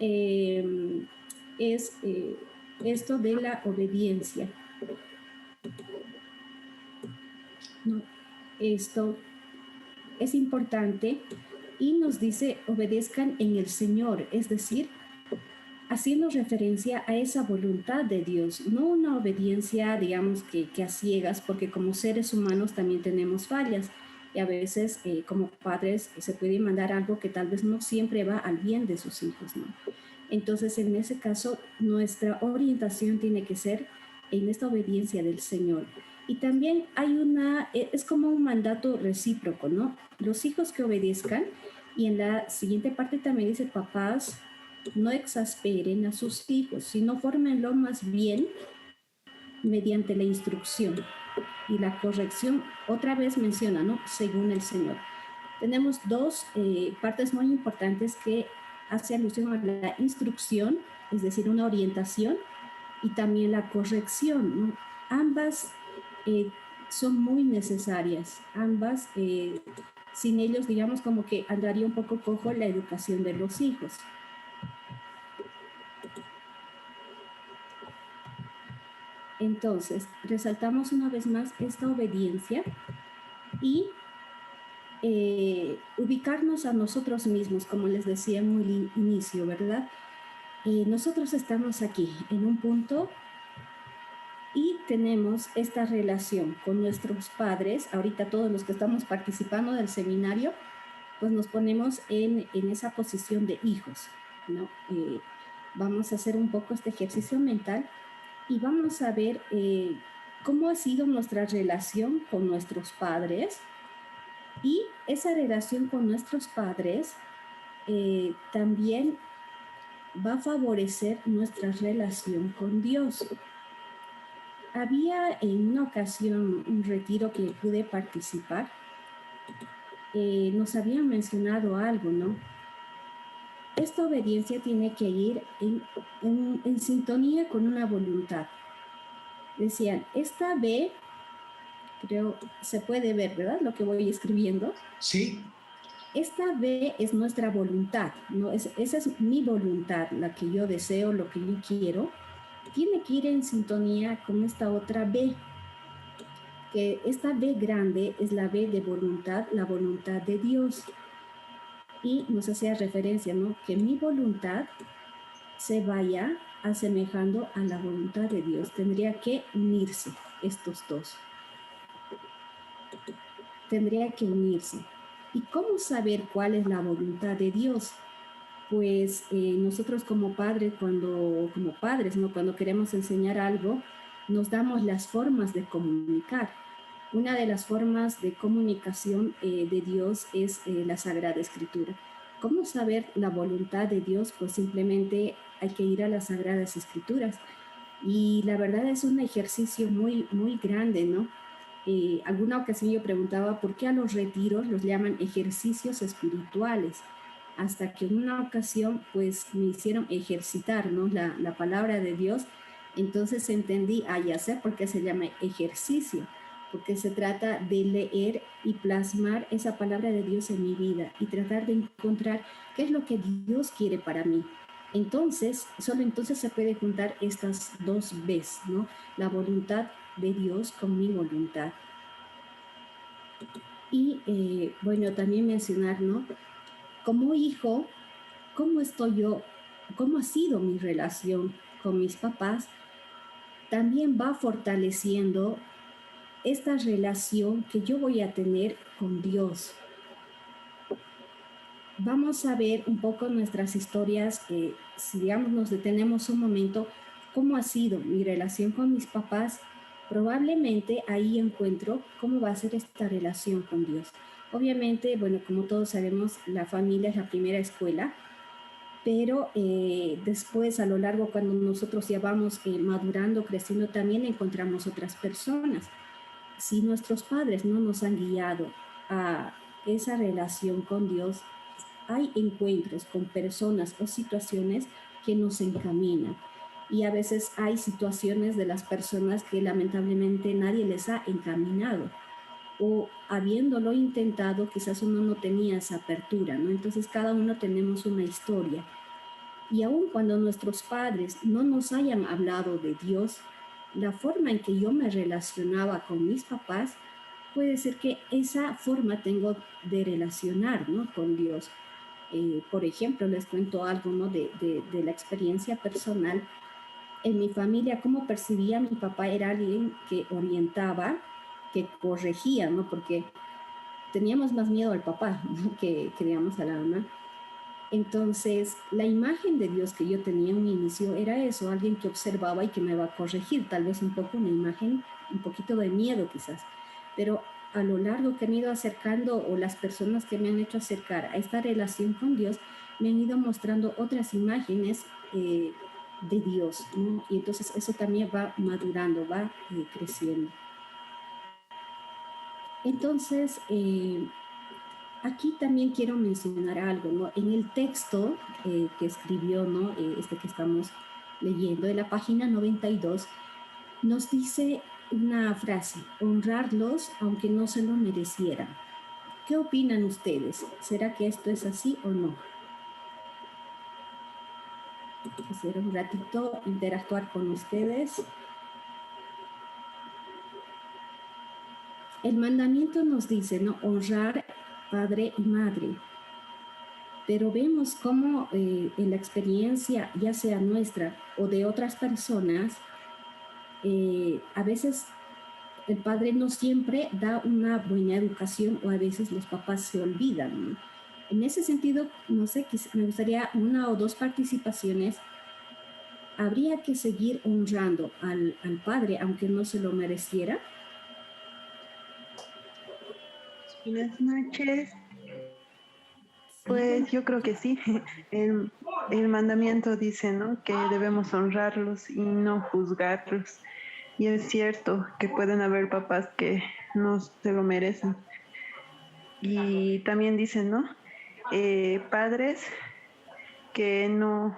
eh, es esto de la obediencia, ¿no? Esto es importante y nos dice obedezcan en el Señor, es decir, haciendo referencia a esa voluntad de Dios, no una obediencia, digamos, que a ciegas, porque como seres humanos también tenemos fallas y a veces como padres se puede mandar algo que tal vez no siempre va al bien de sus hijos, ¿no? Entonces, en ese caso, nuestra orientación tiene que ser en esta obediencia del Señor. Y también hay es como un mandato recíproco, ¿no? Los hijos que obedezcan, y en la siguiente parte también dice, papás, no exasperen a sus hijos, sino fórmenlo más bien mediante la instrucción y la corrección. Otra vez menciona, ¿no? Según el Señor. Tenemos dos partes muy importantes que hace alusión a la instrucción, es decir, una orientación, y también la corrección, ¿no? Ambas son muy necesarias, ambas, sin ellos, digamos, como que andaría un poco cojo la educación de los hijos. Entonces, resaltamos una vez más esta obediencia y ubicarnos a nosotros mismos, como les decía en un inicio, ¿verdad? Nosotros estamos aquí en un punto y tenemos esta relación con nuestros padres. Ahorita todos los que estamos participando del seminario, pues nos ponemos en esa posición de hijos, ¿no? Vamos a hacer un poco este ejercicio mental y vamos a ver cómo ha sido nuestra relación con nuestros padres y esa relación con nuestros padres también va a favorecer nuestra relación con Dios. Había en una ocasión un retiro que pude participar, nos habían mencionado algo, ¿no? Esta obediencia tiene que ir en sintonía con una voluntad. Decían, esta B, creo, se puede ver, ¿verdad? Lo que voy escribiendo. Sí. Esta B es nuestra voluntad, ¿no? Esa es mi voluntad, la que yo deseo, lo que yo quiero. Tiene que ir en sintonía con esta otra B, que esta B grande es la B de voluntad, la voluntad de Dios. Y nos hacía referencia, ¿no? Que mi voluntad se vaya asemejando a la voluntad de Dios. Tendría que unirse estos dos. Tendría que unirse. ¿Y cómo saber cuál es la voluntad de Dios? Pues nosotros como padres, ¿no? Cuando queremos enseñar algo, nos damos las formas de comunicar. Una de las formas de comunicación de Dios es la Sagrada Escritura. ¿Cómo saber la voluntad de Dios? Pues simplemente hay que ir a las Sagradas Escrituras. Y la verdad es un ejercicio muy, muy grande, ¿no? Alguna ocasión yo preguntaba por qué a los retiros los llaman ejercicios espirituales, hasta que en una ocasión pues me hicieron ejercitar, ¿no? La palabra de Dios. Entonces entendí, ya sé por qué se llama ejercicio, porque se trata de leer y plasmar esa palabra de Dios en mi vida y tratar de encontrar qué es lo que Dios quiere para mí. Entonces, solo entonces se puede juntar estas dos B's, ¿no? La voluntad de Dios con mi voluntad. Y bueno, también mencionar, ¿no? Como hijo, ¿cómo estoy yo? ¿Cómo ha sido mi relación con mis papás? También va fortaleciendo esta relación que yo voy a tener con Dios. Vamos a ver un poco nuestras historias, si digamos nos detenemos un momento, cómo ha sido mi relación con mis papás. Probablemente ahí encuentro cómo va a ser esta relación con Dios. Obviamente, bueno, como todos sabemos, la familia es la primera escuela, pero después a lo largo cuando nosotros ya vamos madurando, creciendo, también encontramos otras personas. Si nuestros padres no nos han guiado a esa relación con Dios, hay encuentros con personas o situaciones que nos encaminan. Y a veces hay situaciones de las personas que lamentablemente nadie les ha encaminado. O habiéndolo intentado, quizás uno no tenía esa apertura, ¿no? Entonces cada uno tenemos una historia. Y aun cuando nuestros padres no nos hayan hablado de Dios, la forma en que yo me relacionaba con mis papás, puede ser que esa forma tengo de relacionar, ¿no?, con Dios. Por ejemplo, les cuento algo, ¿no?, de la experiencia personal. En mi familia, cómo percibía a mi papá, era alguien que orientaba, que corregía, ¿no? Porque teníamos más miedo al papá, ¿no?, que digamos a la mamá. Entonces, la imagen de Dios que yo tenía en mi inicio era eso, alguien que observaba y que me va a corregir, tal vez un poco una imagen, un poquito de miedo quizás, pero a lo largo que me he ido acercando, o las personas que me han hecho acercar a esta relación con Dios, me han ido mostrando otras imágenes de Dios, ¿no? Y entonces eso también va madurando, va creciendo. Entonces, aquí también quiero mencionar algo, ¿no? En el texto que escribió, ¿no?, este que estamos leyendo, de la página 92, nos dice una frase: honrarlos aunque no se lo merecieran. ¿Qué opinan ustedes? ¿Será que esto es así o no? Quisiera un ratito interactuar con ustedes. El mandamiento nos dice, ¿no?, honrar padre y madre. Pero vemos cómo en la experiencia, ya sea nuestra o de otras personas, a veces el padre no siempre da una buena educación, o a veces los papás se olvidan, ¿no? En ese sentido, no sé, me gustaría una o dos participaciones. ¿Habría que seguir honrando al padre aunque no se lo mereciera? Buenas noches. Sí, Pues yo creo que sí. El mandamiento dice, ¿no?, que debemos honrarlos y no juzgarlos. Y es cierto que pueden haber papás que no se lo merecen. Y también dicen, ¿no?, padres que no,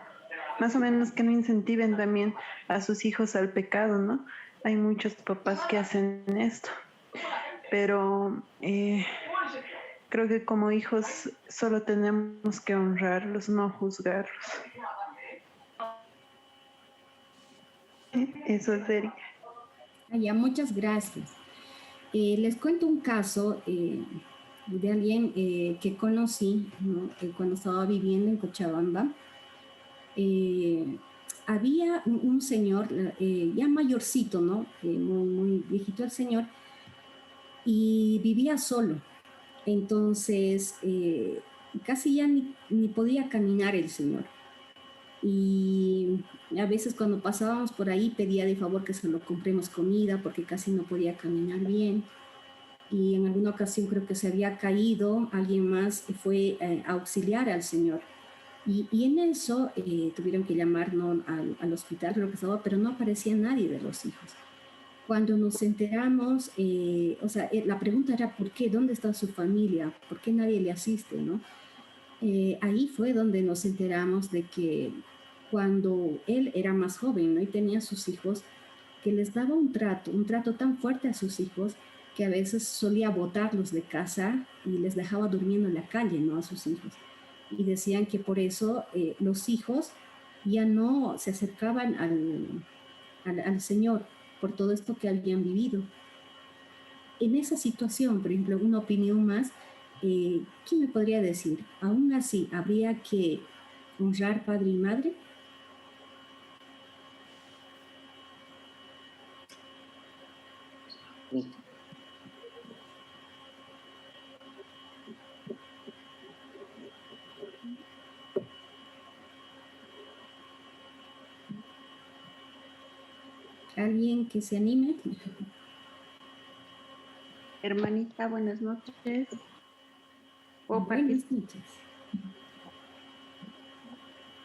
más o menos que no incentiven también a sus hijos al pecado, ¿no? Hay muchos papás que hacen esto, pero creo que como hijos solo tenemos que honrarlos, no juzgarlos. Eso es Erika. ya, muchas gracias. Les cuento un caso de alguien que conocí, ¿no?, cuando estaba viviendo en Cochabamba. Eh, Había un señor ya mayorcito, ¿no?, muy, muy viejito el señor, y vivía solo. Entonces, casi ya ni podía caminar el señor. Y a veces cuando pasábamos por ahí pedía de favor que se lo compremos comida porque casi no podía caminar bien. Y en alguna ocasión creo que se había caído, alguien más fue a auxiliar al señor. Y en eso tuvieron que llamar, ¿no?, al hospital, creo que estaba, pero no aparecía nadie de los hijos. Cuando nos enteramos, o sea, la pregunta era: ¿por qué? ¿Dónde está su familia? ¿Por qué nadie le asiste, no? Ahí fue donde nos enteramos de que cuando él era más joven, ¿no?, y tenía sus hijos, que les daba un trato tan fuerte a sus hijos, que a veces solía botarlos de casa y les dejaba durmiendo en la calle, ¿no?, a sus hijos. Y decían que por eso los hijos ya no se acercaban al Señor, por todo esto que habían vivido. En esa situación, por ejemplo, una opinión más, ¿quién me podría decir? ¿Aún así habría que honrar padre y madre? ¿Alguien que se anime? Hermanita, buenas noches. ¿Puedo Buenas participar? noches.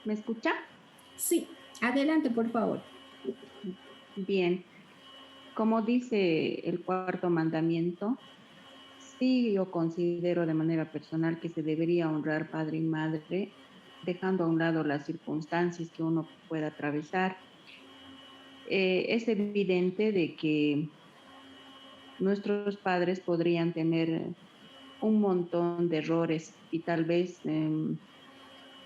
¿Me escucha? Sí, adelante, por favor. Bien. Como dice el cuarto mandamiento, sí, yo considero de manera personal que se debería honrar padre y madre, dejando a un lado las circunstancias que uno pueda atravesar. Es evidente de que nuestros padres podrían tener un montón de errores y tal vez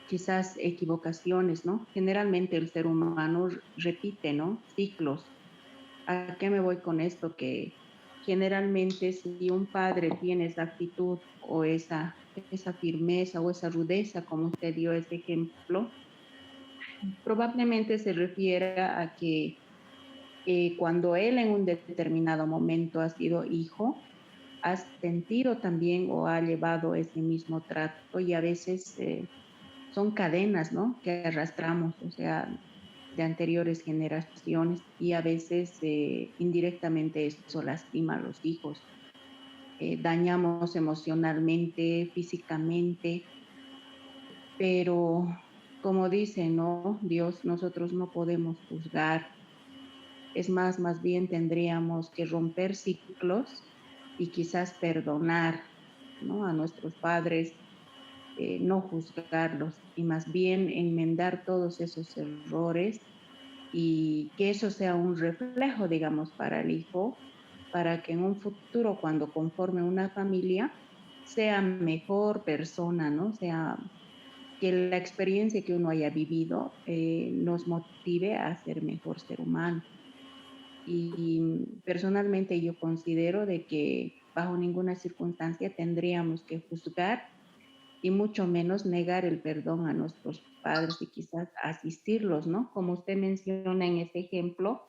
quizás equivocaciones, ¿no? Generalmente el ser humano repite, ¿no? Ciclos. ¿A qué me voy con esto? Que generalmente si un padre tiene esa actitud o esa firmeza o esa rudeza, como usted dio ese ejemplo, probablemente se refiere a que cuando él en un determinado momento ha sido hijo, ha sentido también o ha llevado ese mismo trato y a veces son cadenas, ¿no? Que arrastramos, o sea, de anteriores generaciones y a veces indirectamente eso lastima a los hijos. Dañamos emocionalmente, físicamente, pero como dice, ¿no? Dios, nosotros no podemos juzgar. Es más bien tendríamos que romper ciclos y quizás perdonar, ¿no? A nuestros padres, no juzgarlos y más bien enmendar todos esos errores y que eso sea un reflejo, digamos, para el hijo, para que en un futuro, cuando conforme una familia, sea mejor persona, ¿no? Sea que la experiencia que uno haya vivido nos motive a ser mejor ser humano. Y personalmente yo considero de que bajo ninguna circunstancia tendríamos que juzgar y mucho menos negar el perdón a nuestros padres y quizás asistirlos, ¿no? Como usted menciona en ese ejemplo,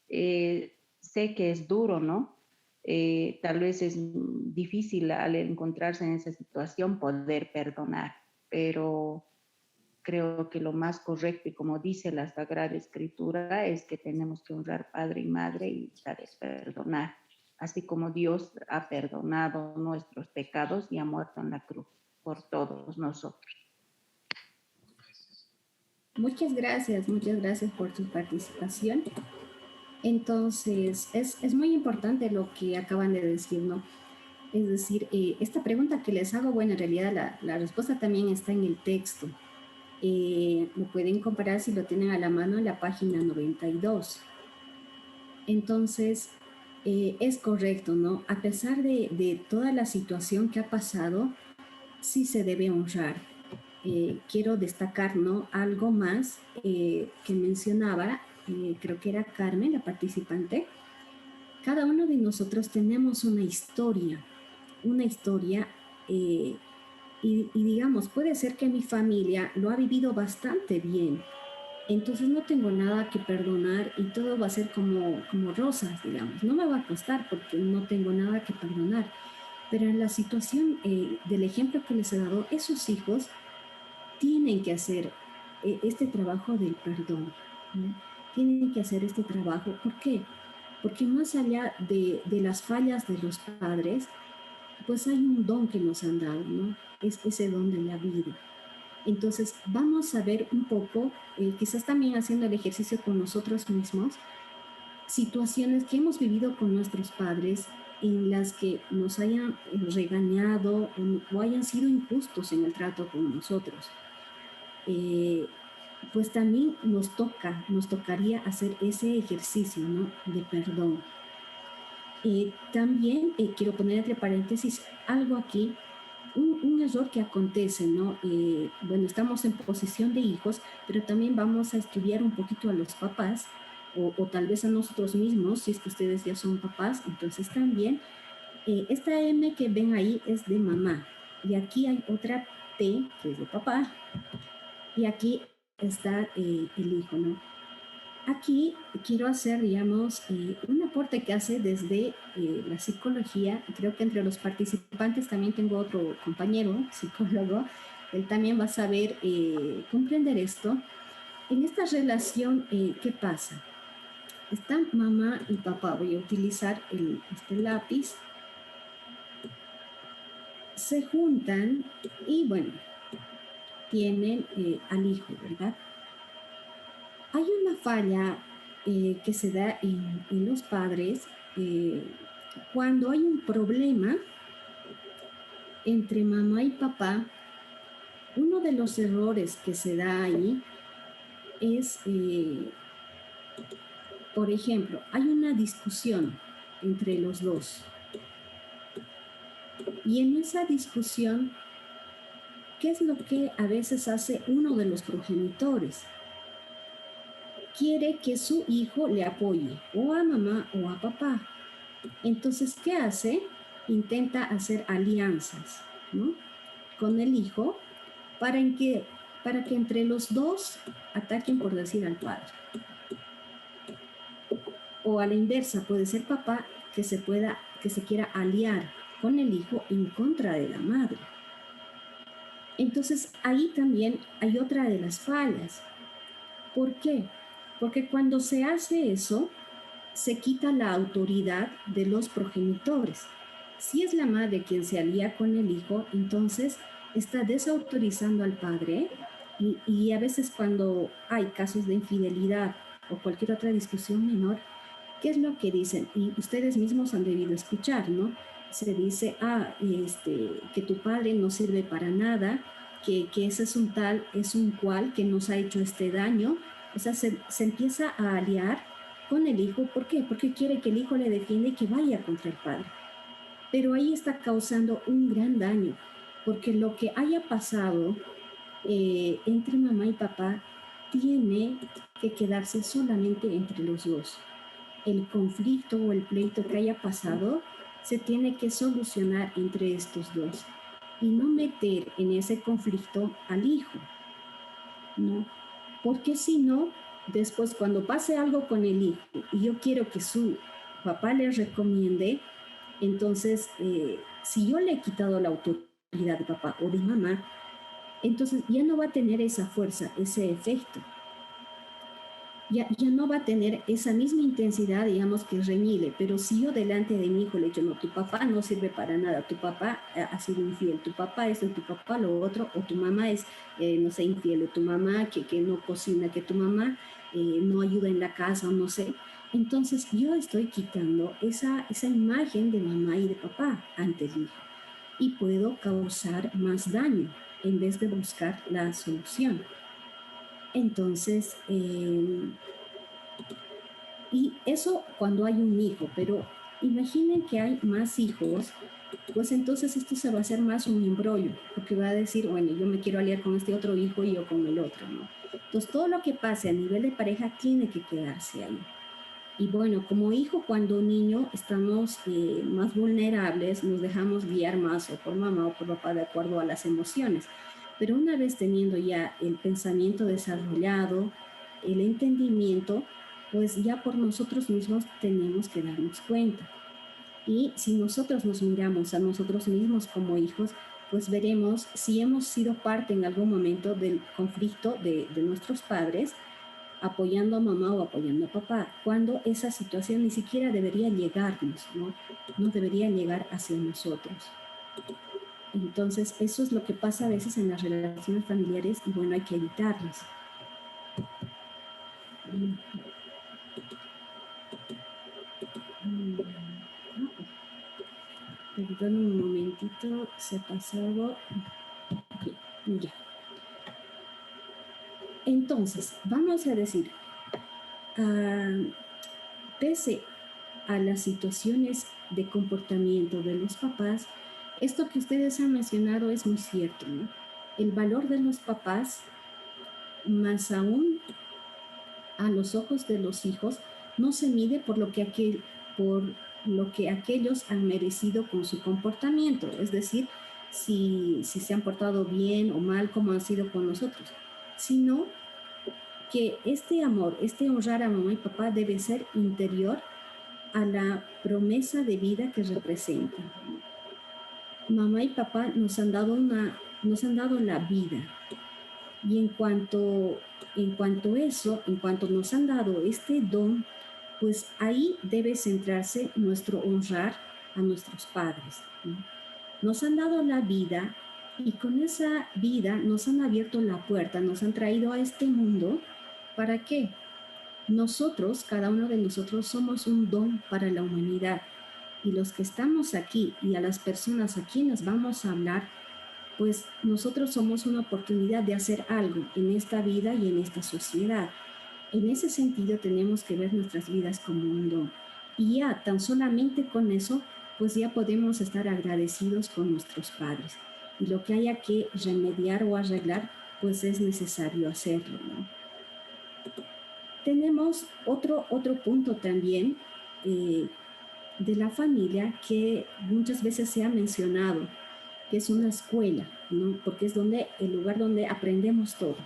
sé que es duro, ¿no? Tal vez es difícil al encontrarse en esa situación poder perdonar, pero creo que lo más correcto y como dice la Sagrada Escritura es que tenemos que honrar padre y madre y saber perdonar, así como Dios ha perdonado nuestros pecados y ha muerto en la cruz por todos nosotros. Muchas gracias por tu participación. Entonces, es muy importante lo que acaban de decir, ¿no? Es decir, esta pregunta que les hago, bueno, en realidad la respuesta también está en el texto. Lo pueden comparar si lo tienen a la mano en la página 92. Entonces, es correcto, ¿no? A pesar de toda la situación que ha pasado, sí se debe honrar. Quiero destacar, ¿no? Algo más que mencionaba, creo que era Carmen, la participante. Cada uno de nosotros tenemos una historia, y digamos, puede ser que mi familia lo ha vivido bastante bien, entonces no tengo nada que perdonar y todo va a ser como rosas, digamos. No me va a costar porque no tengo nada que perdonar. Pero en la situación del ejemplo que les he dado, esos hijos tienen que hacer este trabajo del perdón, ¿no? Tienen que hacer este trabajo. ¿Por qué? Porque más allá de las fallas de los padres, pues hay un don que nos han dado, ¿no? Es ese don de la vida. Entonces, vamos a ver un poco, quizás también haciendo el ejercicio con nosotros mismos, situaciones que hemos vivido con nuestros padres en las que nos hayan regañado o hayan sido injustos en el trato con nosotros. Pues también nos tocaría hacer ese ejercicio, ¿no? De perdón. También quiero poner entre paréntesis algo aquí, un error que acontece, ¿no? Bueno, estamos en posición de hijos, pero también vamos a estudiar un poquito a los papás o tal vez a nosotros mismos, si es que ustedes ya son papás, entonces también esta M que ven ahí es de mamá y aquí hay otra P que es de papá y aquí está el hijo, ¿no? Aquí quiero hacer, digamos, un aporte que hace desde la psicología. Creo que entre los participantes también tengo otro compañero, psicólogo. Él también va a saber comprender esto. En esta relación, ¿qué pasa? Están mamá y papá. Voy a utilizar este lápiz. Se juntan y, bueno, tienen al hijo, ¿verdad? Hay una falla que se da en los padres cuando hay un problema entre mamá y papá. Uno de los errores que se da ahí es, por ejemplo, hay una discusión entre los dos y en esa discusión ¿qué es lo que a veces hace uno de los progenitores? Quiere que su hijo le apoye, o a mamá o a papá. Entonces, ¿qué hace? Intenta hacer alianzas, ¿no?, con el hijo para que entre los dos ataquen, por decir, al padre. O a la inversa, puede ser papá que se quiera aliar con el hijo en contra de la madre. Entonces, ahí también hay otra de las fallas. ¿Por qué? Porque cuando se hace eso, se quita la autoridad de los progenitores. Si es la madre quien se alía con el hijo, entonces está desautorizando al padre, y a veces cuando hay casos de infidelidad o cualquier otra discusión menor, ¿qué es lo que dicen? Y ustedes mismos han debido escuchar, ¿no? Se dice, que tu padre no sirve para nada, que ese es un tal, es un cual que nos ha hecho este daño. O sea, se empieza a aliar con el hijo. ¿Por qué? Porque quiere que el hijo le defienda y que vaya contra el padre. Pero ahí está causando un gran daño, porque lo que haya pasado entre mamá y papá tiene que quedarse solamente entre los dos. El conflicto o el pleito que haya pasado se tiene que solucionar entre estos dos y no meter en ese conflicto al hijo, ¿no? Porque si no, después cuando pase algo con el hijo y yo quiero que su papá le recomiende, entonces si yo le he quitado la autoridad de papá o de mamá, entonces ya no va a tener esa fuerza, ese efecto. Ya no va a tener esa misma intensidad, digamos, que reñile. Pero si yo delante de mi hijo le digo, no, tu papá no sirve para nada, tu papá ha sido infiel, tu papá esto, tu papá lo otro, o tu mamá es, no sé, infiel, o tu mamá que no cocina, que tu mamá no ayuda en la casa, o no sé. Entonces yo estoy quitando esa imagen de mamá y de papá ante el hijo, y puedo causar más daño en vez de buscar la solución. Entonces, y eso cuando hay un hijo, pero imaginen que hay más hijos, pues entonces esto se va a hacer más un embrollo, porque va a decir, bueno, yo me quiero aliar con este otro hijo y yo con el otro, ¿no? Entonces todo lo que pase a nivel de pareja tiene que quedarse ahí. Y bueno, como hijo, cuando niño estamos más vulnerables, nos dejamos guiar más o por mamá o por papá de acuerdo a las emociones. Pero una vez teniendo ya el pensamiento desarrollado, el entendimiento, pues ya por nosotros mismos tenemos que darnos cuenta. Y si nosotros nos miramos a nosotros mismos como hijos, pues veremos si hemos sido parte en algún momento del conflicto de nuestros padres, apoyando a mamá o apoyando a papá, cuando esa situación ni siquiera debería llegarnos, ¿no? No debería llegar hacia nosotros. Entonces, eso es lo que pasa a veces en las relaciones familiares y bueno, hay que evitarlas. Perdón un momentito, se ha pasado. Okay, ya. Entonces, vamos a decir, pese a las situaciones de comportamiento de los papás, esto que ustedes han mencionado es muy cierto, ¿no? El valor de los papás, más aún a los ojos de los hijos, no se mide por lo que aquellos han merecido con su comportamiento, es decir, si se han portado bien o mal como han sido con nosotros, sino que este amor, este honrar a mamá y papá debe ser interior a la promesa de vida que representan. Mamá y papá nos han dado la vida, y en cuanto nos han dado este don, pues ahí debe centrarse nuestro honrar a nuestros padres, ¿no? Nos han dado la vida y con esa vida nos han abierto la puerta, nos han traído a este mundo. ¿Para qué? Nosotros, cada uno de nosotros, somos un don para la humanidad, y los que estamos aquí y a las personas a quienes vamos a hablar, pues nosotros somos una oportunidad de hacer algo en esta vida y en esta sociedad. En ese sentido tenemos que ver nuestras vidas como un don, y ya tan solamente con eso, pues ya podemos estar agradecidos con nuestros padres. y lo que haya que remediar o arreglar, pues es necesario hacerlo, ¿no? Tenemos otro punto también de la familia que muchas veces se ha mencionado, que es una escuela, ¿no? Porque es el lugar donde aprendemos todo.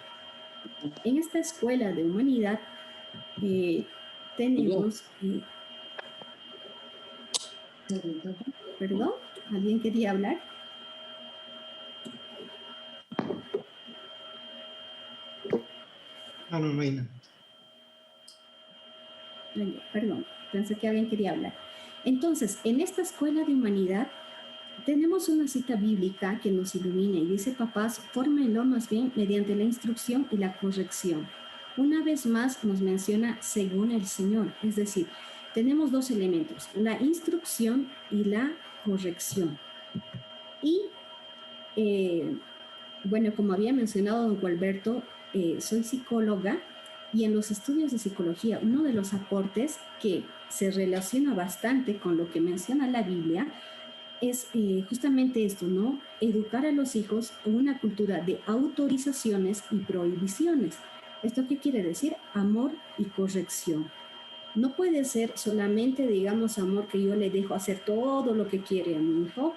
En esta escuela de humanidad tenemos... ¿Perdón? ¿Alguien quería hablar? No hay nada. Perdón, pensé que alguien quería hablar. Entonces, en esta escuela de humanidad tenemos una cita bíblica que nos ilumina y dice: papás, fórmenlo más bien mediante la instrucción y la corrección. Una vez más nos menciona según el Señor, es decir, tenemos dos elementos, la instrucción y la corrección. Y bueno, como había mencionado don Gualberto, soy psicóloga y en los estudios de psicología uno de los aportes que se relaciona bastante con lo que menciona la Biblia es justamente esto, ¿no? Educar a los hijos en una cultura de autorizaciones y prohibiciones. ¿Esto qué quiere decir? Amor y corrección. No puede ser solamente, digamos, amor que yo le dejo hacer todo lo que quiere a mi hijo,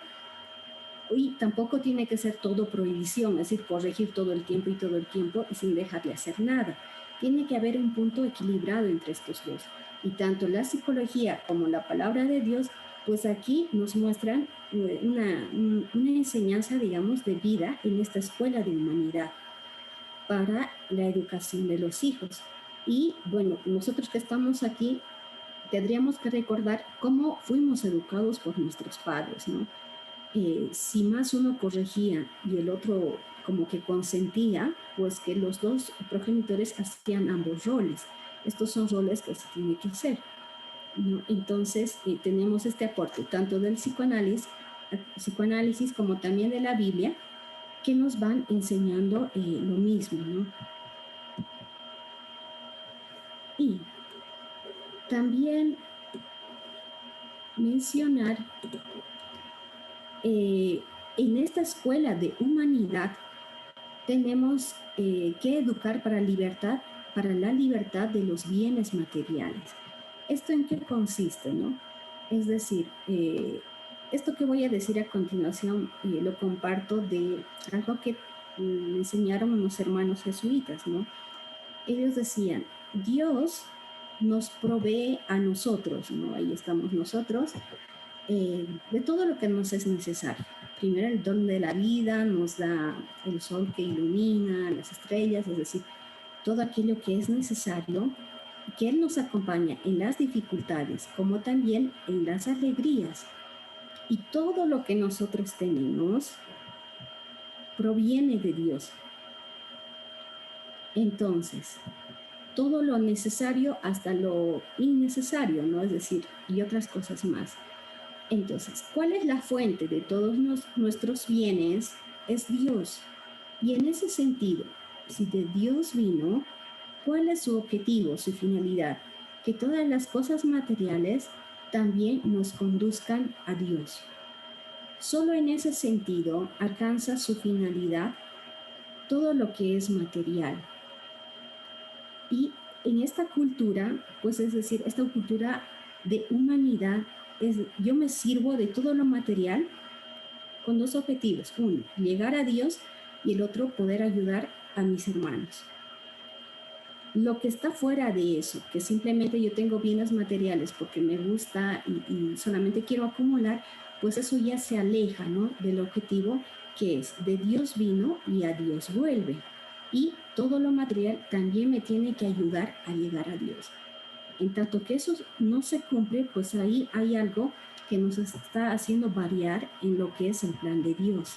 y tampoco tiene que ser todo prohibición, es decir, corregir todo el tiempo y sin dejarle hacer nada. Tiene que haber un punto equilibrado entre estos dos. Y tanto la psicología como la palabra de Dios, pues aquí nos muestran una enseñanza, digamos, de vida en esta escuela de humanidad para la educación de los hijos. Y bueno, nosotros que estamos aquí tendríamos que recordar cómo fuimos educados por nuestros padres, ¿no? Si más uno corregía y el otro como que consentía, pues que los dos progenitores hacían ambos roles. Estos son roles que se tienen que hacer, ¿no? Entonces tenemos este aporte tanto del psicoanálisis como también de la Biblia, que nos van enseñando lo mismo, ¿no? Y también mencionar en esta escuela de humanidad tenemos que educar para la libertad de los bienes materiales. ¿Esto en qué consiste, no? Es decir, esto que voy a decir a continuación lo comparto de algo que me enseñaron unos hermanos jesuitas, ¿no? Ellos decían: Dios nos provee a nosotros, ¿no? Ahí estamos nosotros, de todo lo que nos es necesario. Primero, el don de la vida nos da el sol que ilumina, las estrellas, es decir, todo aquello que es necesario, que Él nos acompaña en las dificultades como también en las alegrías. Y todo lo que nosotros tenemos proviene de Dios. Entonces, todo lo necesario hasta lo innecesario, ¿no? Es decir, y otras cosas más. Entonces, ¿cuál es la fuente de todos nuestros bienes? Es Dios. Y en ese sentido, si de Dios vino, ¿cuál es su objetivo, su finalidad? Que todas las cosas materiales también nos conduzcan a Dios. Solo en ese sentido alcanza su finalidad todo lo que es material. Y en esta cultura, pues es decir, esta cultura de humanidad, yo me sirvo de todo lo material con dos objetivos: uno, llegar a Dios, y el otro, poder ayudar a mis hermanos. Lo que está fuera de eso, que simplemente yo tengo bienes materiales porque me gusta y solamente quiero acumular, pues eso ya se aleja, ¿no?, del objetivo, que es: de Dios vino y a Dios vuelve. Y todo lo material también me tiene que ayudar a llegar a Dios. En tanto que eso no se cumple, pues ahí hay algo que nos está haciendo variar en lo que es el plan de Dios.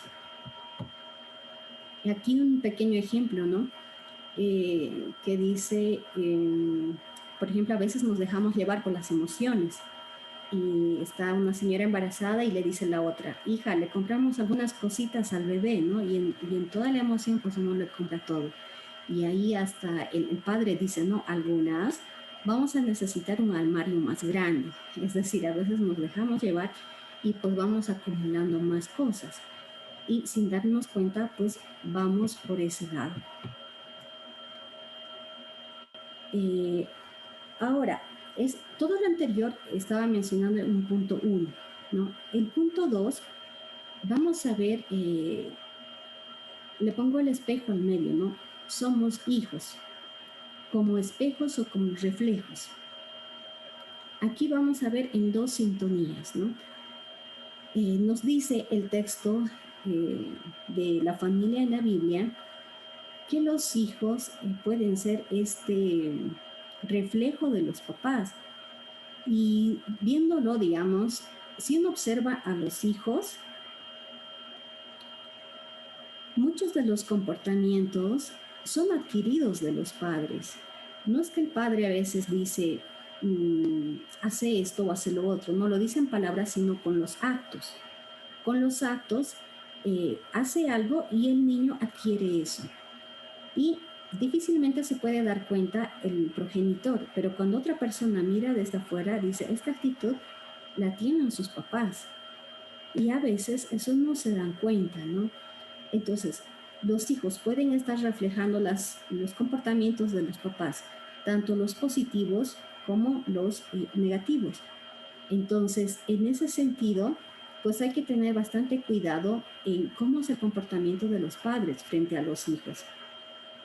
Y aquí un pequeño ejemplo, ¿no? Que dice, por ejemplo, a veces nos dejamos llevar por las emociones. Y está una señora embarazada y le dice la otra: hija, le compramos algunas cositas al bebé, ¿no? Y en toda la emoción, pues uno le compra todo. Y ahí hasta el padre dice: no, algunas vamos a necesitar un armario más grande. Es decir, a veces nos dejamos llevar y pues vamos acumulando más cosas. y sin darnos cuenta, pues vamos por ese lado. Ahora, todo lo anterior estaba mencionando en un punto 1, ¿no? El punto 2, vamos a ver, le pongo el espejo al medio, ¿no? Somos hijos, como espejos o como reflejos. Aquí vamos a ver en 2 sintonías, ¿no? Nos dice el texto de la familia en la Biblia que los hijos pueden ser este reflejo de los papás. Y viéndolo, digamos, si uno observa a los hijos, muchos de los comportamientos son adquiridos de los padres. No es que el padre a veces dice, hace esto o hace lo otro, no lo dicen palabras, sino con los actos. Con los actos hace algo y el niño adquiere eso. Y difícilmente se puede dar cuenta el progenitor, pero cuando otra persona mira desde afuera, dice, esta actitud la tienen sus papás. Y a veces eso no se dan cuenta, ¿no? Entonces, los hijos pueden estar reflejando los comportamientos de los papás, tanto los positivos como los negativos. Entonces, en ese sentido, pues hay que tener bastante cuidado en cómo es el comportamiento de los padres frente a los hijos,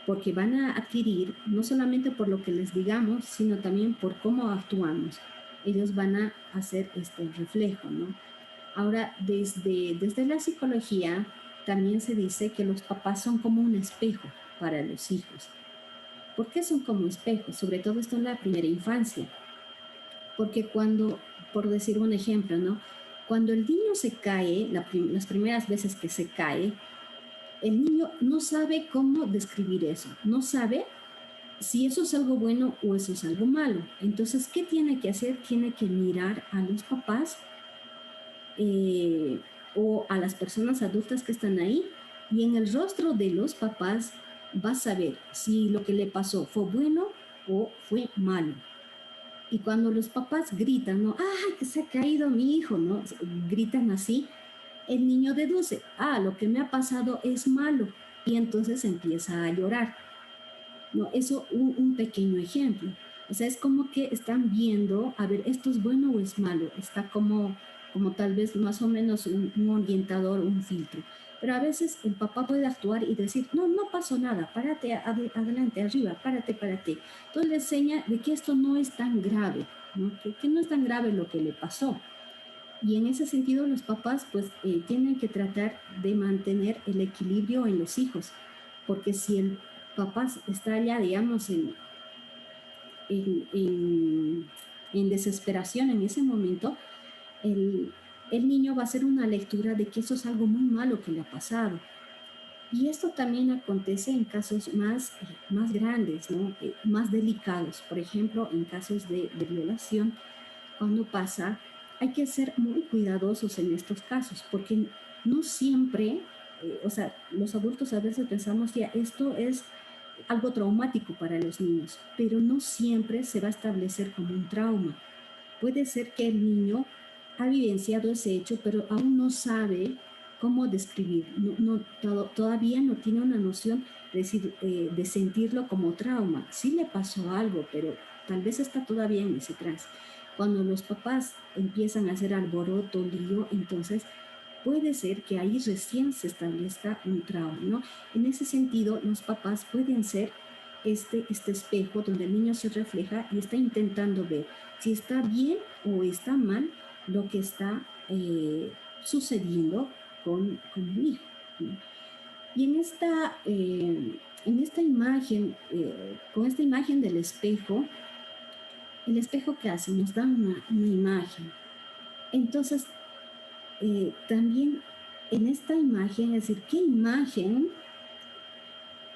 porque van a adquirir, no solamente por lo que les digamos, sino también por cómo actuamos. Ellos van a hacer este reflejo, ¿no? Ahora, desde la psicología, también se dice que los papás son como un espejo para los hijos. ¿Por qué son como espejos? Sobre todo esto en la primera infancia. Porque cuando, por decir un ejemplo, ¿no? Cuando el niño se cae, las primeras veces que se cae, el niño no sabe cómo describir eso, no sabe si eso es algo bueno o eso es algo malo. Entonces, ¿qué tiene que hacer? Tiene que mirar a los papás o a las personas adultas que están ahí, y en el rostro de los papás va a saber si lo que le pasó fue bueno o fue malo. Y cuando los papás gritan, ¿no? ¡Ay, que se ha caído mi hijo!, ¿no? Gritan así, el niño deduce, lo que me ha pasado es malo, y entonces empieza a llorar, ¿no? Eso, un pequeño ejemplo. O sea, es como que están viendo, a ver, esto es bueno o es malo. Está como tal vez más o menos un orientador, un filtro. Pero a veces el papá puede actuar y decir, no pasó nada, párate adelante, arriba, párate. Entonces le enseña de que esto no es tan grave, ¿no? Que no es tan grave lo que le pasó. Y en ese sentido los papás pues tienen que tratar de mantener el equilibrio en los hijos, porque si el papá está allá, digamos, en desesperación en ese momento, el niño va a hacer una lectura de que eso es algo muy malo que le ha pasado. Y esto también acontece en casos más grandes, ¿no? Más delicados. Por ejemplo, en casos de violación, cuando pasa, hay que ser muy cuidadosos en estos casos, porque no siempre, o sea, los adultos a veces pensamos que esto es algo traumático para los niños, pero no siempre se va a establecer como un trauma. Puede ser que el niño ha vivenciado ese hecho, pero aún no sabe cómo describir, todavía no tiene una noción de sentirlo como trauma. Sí le pasó algo, pero tal vez está todavía en ese trance. Cuando los papás empiezan a hacer alboroto, lío, entonces puede ser que ahí recién se establezca un trauma, ¿no? En ese sentido, los papás pueden ser este espejo donde el niño se refleja y está intentando ver si está bien o está mal lo que está sucediendo con el hijo, ¿no? Y en esta imagen, con esta imagen del espejo, el espejo que hace nos da una imagen. Entonces, también en esta imagen, es decir, ¿qué imagen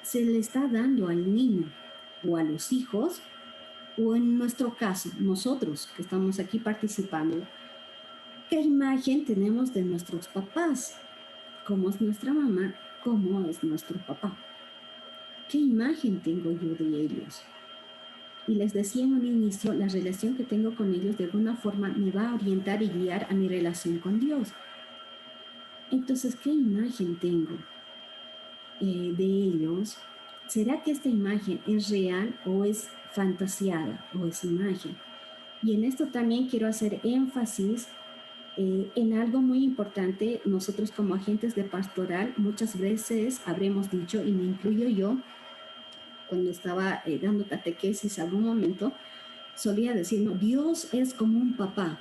se le está dando al niño o a los hijos? O en nuestro caso, nosotros que estamos aquí participando, ¿qué imagen tenemos de nuestros papás? ¿Cómo es nuestra mamá? ¿Cómo es nuestro papá? ¿Qué imagen tengo yo de ellos? Y les decía en un inicio, la relación que tengo con ellos de alguna forma me va a orientar y guiar a mi relación con Dios. Entonces, ¿qué imagen tengo de ellos? ¿Será que esta imagen es real o es fantasiada o es imagen? Y en esto también quiero hacer énfasis en algo muy importante. Nosotros como agentes de pastoral muchas veces habremos dicho, y me incluyo yo, cuando estaba dando catequesis algún momento, solía decir, no, Dios es como un papá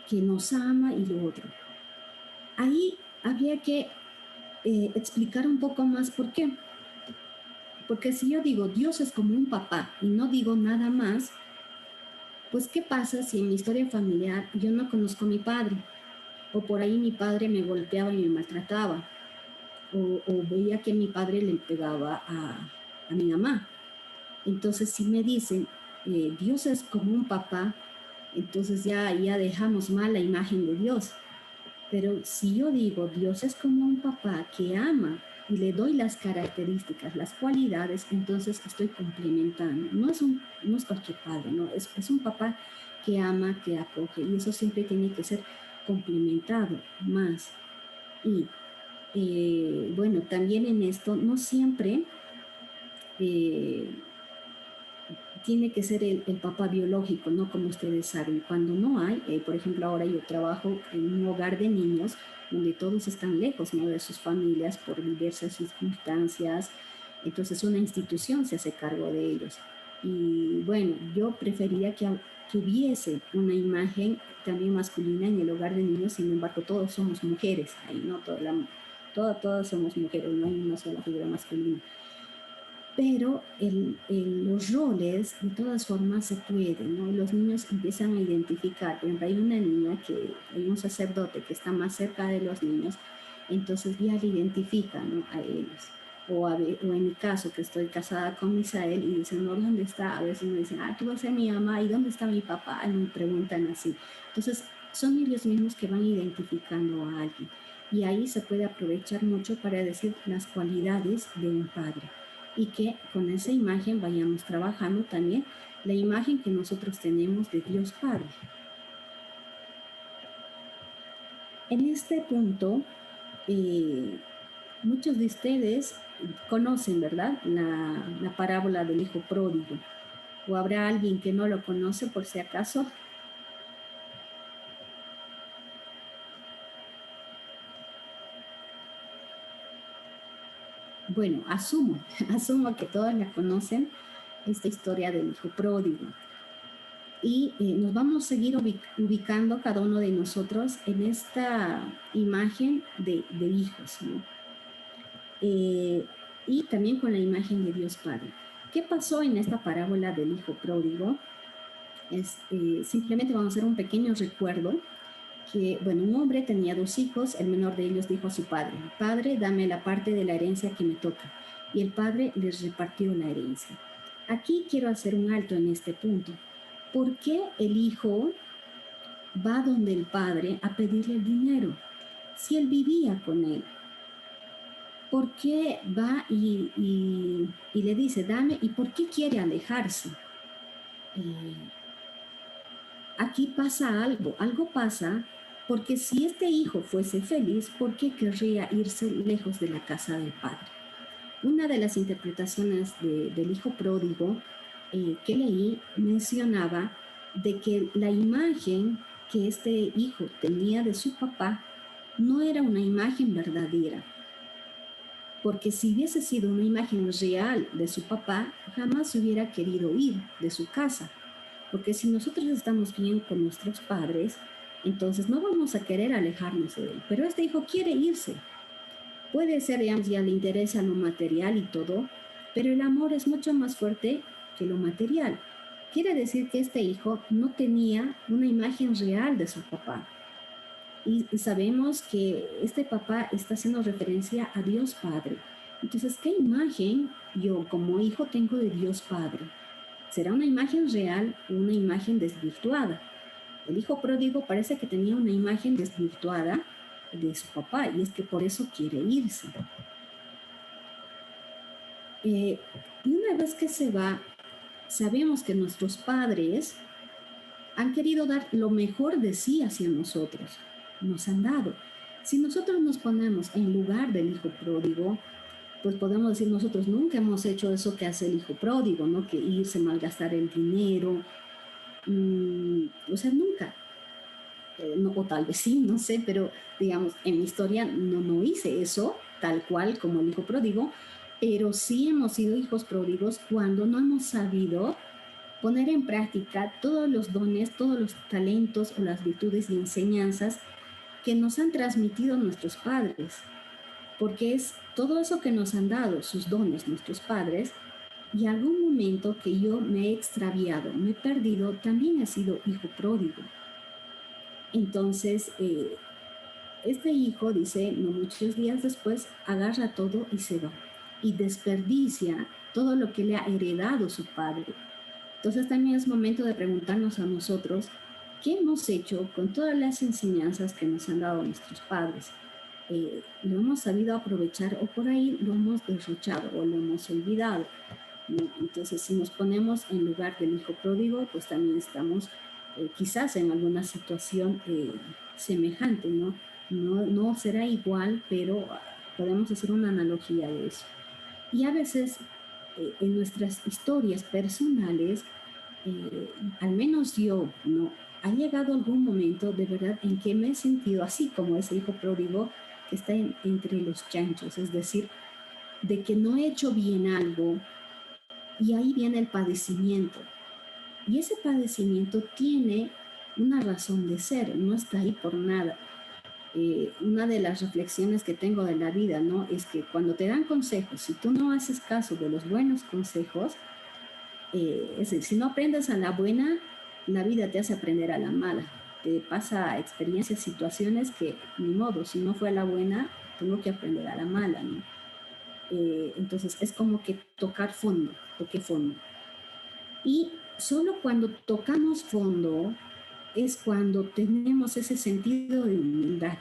que nos ama y lo otro. Ahí habría que explicar un poco más por qué. Porque si yo digo Dios es como un papá y no digo nada más, pues ¿qué pasa si en mi historia familiar yo no conozco a mi padre? O por ahí mi padre me golpeaba y me maltrataba. O veía que mi padre le pegaba a mi mamá. Entonces si me dicen Dios es como un papá, entonces ya dejamos mal la imagen de Dios. Pero si yo digo Dios es como un papá que ama y le doy las características, las cualidades, entonces estoy complementando. No es cualquier padre, ¿no? Es un papá que ama, que acoge, y eso siempre tiene que ser complementado más. Y bueno, también en esto no siempre tiene que ser el papá biológico, ¿no? Como ustedes saben, cuando no hay, por ejemplo, ahora yo trabajo en un hogar de niños donde todos están lejos, ¿no? De sus familias por diversas circunstancias, entonces una institución se hace cargo de ellos. Y bueno, yo preferiría que hubiese una imagen también masculina en el hogar de niños, sin embargo, todos somos mujeres, ahí, ¿no? Todas somos mujeres, no hay una sola figura masculina. Pero los roles de todas formas se pueden, ¿no? Los niños empiezan a identificar. Por ejemplo, hay un sacerdote que está más cerca de los niños, entonces ya le identifica, ¿no? A ellos. O en mi caso, que estoy casada con Misael y dicen, no, ¿dónde está? A veces me dicen, tú vas a ser mi mamá, ¿y dónde está mi papá? Y me preguntan así. Entonces, son ellos mismos que van identificando a alguien. Y ahí se puede aprovechar mucho para decir las cualidades de un padre. Y que con esa imagen vayamos trabajando también la imagen que nosotros tenemos de Dios Padre. En este punto, muchos de ustedes conocen, ¿verdad?, la parábola del hijo pródigo. ¿O habrá alguien que no lo conoce por si acaso? Bueno, asumo que todos la conocen, esta historia del hijo pródigo. Y nos vamos a seguir ubicando cada uno de nosotros en esta imagen de hijos, ¿no? Y también con la imagen de Dios Padre. ¿Qué pasó en esta parábola del hijo pródigo? Simplemente vamos a hacer un pequeño recuerdo que, bueno, un hombre tenía 2 hijos, el menor de ellos dijo a su padre, padre, dame la parte de la herencia que me toca. Y el padre les repartió la herencia. Aquí quiero hacer un alto en este punto. ¿Por qué el hijo va donde el padre a pedirle el dinero? Si él vivía con él. ¿Por qué va y le dice, dame? ¿Y por qué quiere alejarse? Aquí pasa algo pasa, porque si este hijo fuese feliz, ¿por qué querría irse lejos de la casa del padre? Una de las interpretaciones del hijo pródigo que leí mencionaba de que la imagen que este hijo tenía de su papá no era una imagen verdadera, porque si hubiese sido una imagen real de su papá, jamás hubiera querido ir de su casa, porque si nosotros estamos bien con nuestros padres, entonces no vamos a querer alejarnos de él, pero este hijo quiere irse. Puede ser, digamos, ya le interesa lo material y todo, pero el amor es mucho más fuerte que lo material. Quiere decir que este hijo no tenía una imagen real de su papá. Y sabemos que este papá está haciendo referencia a Dios Padre. Entonces, ¿qué imagen yo como hijo tengo de Dios Padre? ¿Será una imagen real o una imagen desvirtuada? El hijo pródigo parece que tenía una imagen desvirtuada de su papá, y es que por eso quiere irse. Y una vez que se va, sabemos que nuestros padres han querido dar lo mejor de sí hacia nosotros, nos han dado. Si nosotros nos ponemos en lugar del hijo pródigo, pues podemos decir, nosotros nunca hemos hecho eso que hace el hijo pródigo, ¿no? Que irse, malgastar el dinero, o sea, nunca. No, o tal vez sí, no sé, pero digamos, en mi historia no hice eso tal cual como el hijo pródigo, pero sí hemos sido hijos pródigos cuando no hemos sabido poner en práctica todos los dones, todos los talentos o las virtudes y enseñanzas que nos han transmitido nuestros padres, porque es todo eso que nos han dado, sus dones, nuestros padres, y algún momento que yo me he extraviado, me he perdido, también he sido hijo pródigo. Entonces, este hijo, dice, no muchos días después, agarra todo y se va. Y desperdicia todo lo que le ha heredado su padre. Entonces también es momento de preguntarnos a nosotros, ¿qué hemos hecho con todas las enseñanzas que nos han dado nuestros padres? ¿Lo hemos sabido aprovechar o por ahí lo hemos derrochado o lo hemos olvidado? ¿No? Entonces, si nos ponemos en lugar del hijo pródigo, pues también estamos quizás en alguna situación semejante, ¿no? No será igual, pero podemos hacer una analogía de eso. Y a veces en nuestras historias personales, al menos yo, ¿no? Ha llegado algún momento de verdad en que me he sentido así como ese hijo pródigo que está entre los chanchos, es decir, de que no he hecho bien algo y ahí viene el padecimiento. Y ese padecimiento tiene una razón de ser, no está ahí por nada. Una de las reflexiones que tengo de la vida, ¿no? Es que cuando te dan consejos, si tú no haces caso de los buenos consejos, es decir, si no aprendes a la buena, la vida te hace aprender a la mala. Te pasa experiencias, situaciones que, ni modo, si no fue a la buena, tengo que aprender a la mala, ¿no? Entonces es como que toqué fondo. Y solo cuando tocamos fondo es cuando tenemos ese sentido de humildad,